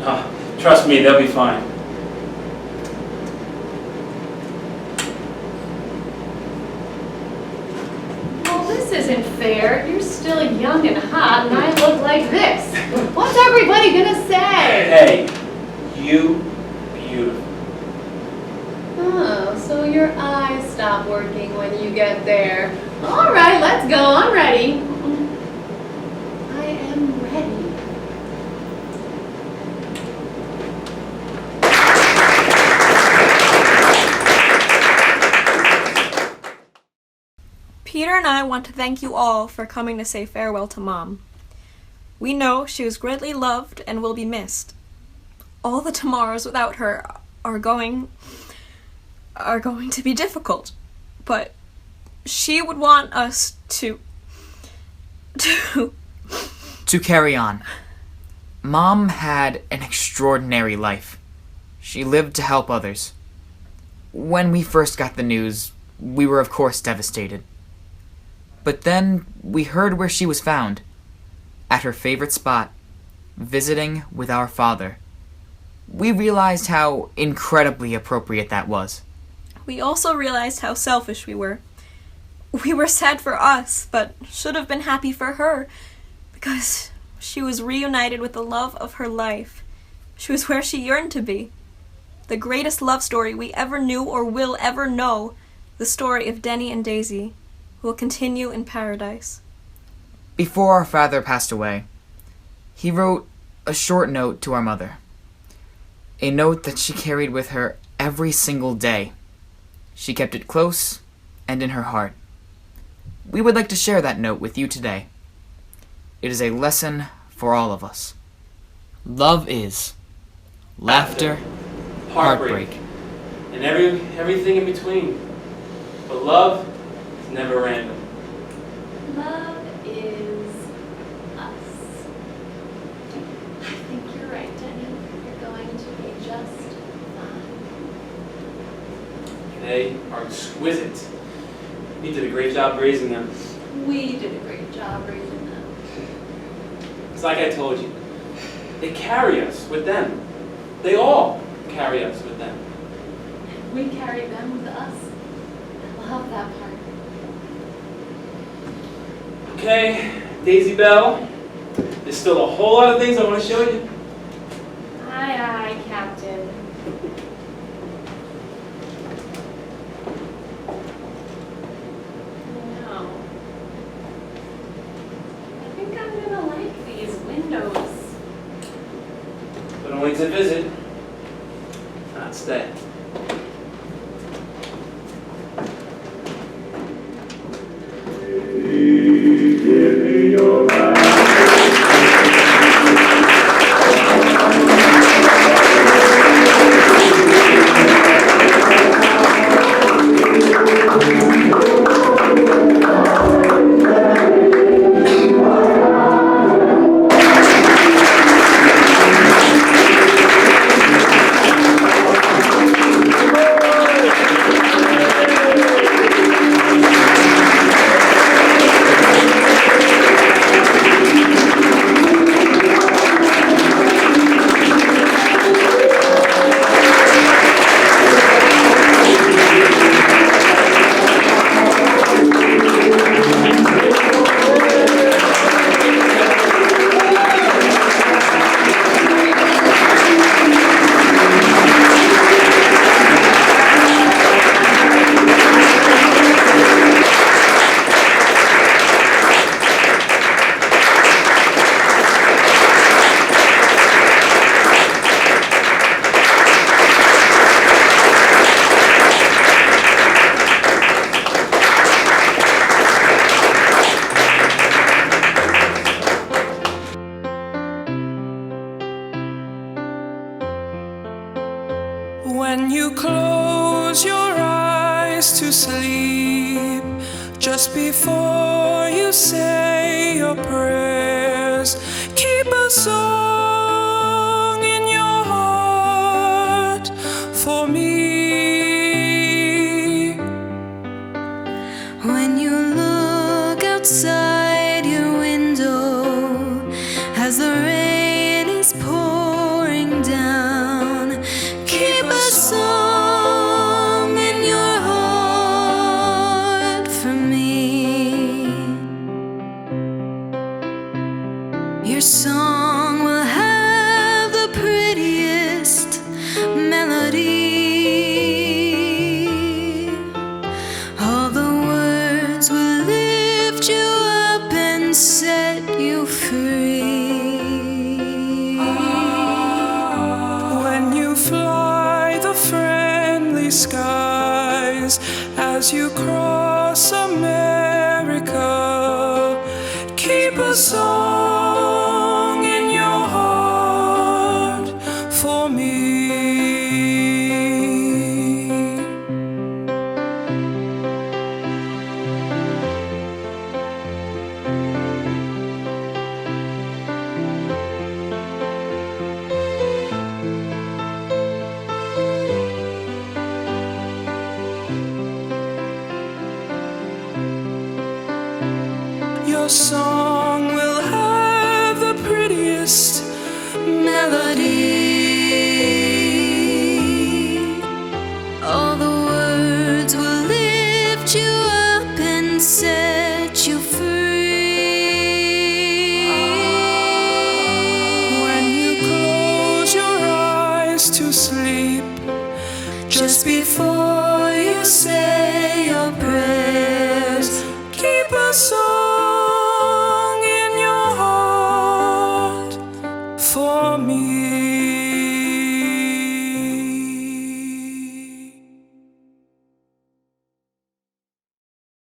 B: Oh, trust me, they'll be fine.
C: Well, this isn't fair. You're still young and hot, and I look like this. What's everybody gonna say?
B: Hey, you beautiful.
C: Oh, so your eyes stop working when you get there. All right, let's go. I'm ready. I am ready.
H: Peter and I want to thank you all for coming to say farewell to Mom. We know she was greatly loved and will be missed. All the tomorrows without her are going to be difficult, but she would want us to
J: carry on. Mom had an extraordinary life. She lived to help others. When we first got the news, we were of course devastated. But then we heard where she was found, at her favorite spot, visiting with our father. We realized how incredibly appropriate that was.
H: We also realized how selfish we were. We were sad for us, but should have been happy for her, because she was reunited with the love of her life. She was where she yearned to be. The greatest love story we ever knew or will ever know, the story of Denny and Daisy, will continue in paradise.
J: Before our father passed away, he wrote a short note to our mother. A note that she carried with her every single day. She kept it close and in her heart. We would like to share that note with you today. It is a lesson for all of us. Love is laughter, heartbreak,
B: and everything in between. But love is never random.
C: Love is us. I think you're right, Denny. You're going to be just fine.
B: They are exquisite. You did a great job raising them.
C: We did a great job raising them.
B: It's like I told you. They carry us with them. They all carry us with them.
C: We carry them with us. I love that part.
B: Okay, Daisy Bell. There's still a whole lot of things I want to show you.
C: Aye, aye, Captain. No. I think I'm gonna like these windows.
B: But only to visit, not stay.
K: Your song will have the prettiest melody. All the words will lift you up and set you free.
L: When you fly the friendly skies, as you cross America, keep a song in your heart for me. Your song will have the prettiest melody.
K: All the words will lift you up and set you free.
L: When you close your eyes to sleep,
K: Just before you say your prayers,
L: keep a song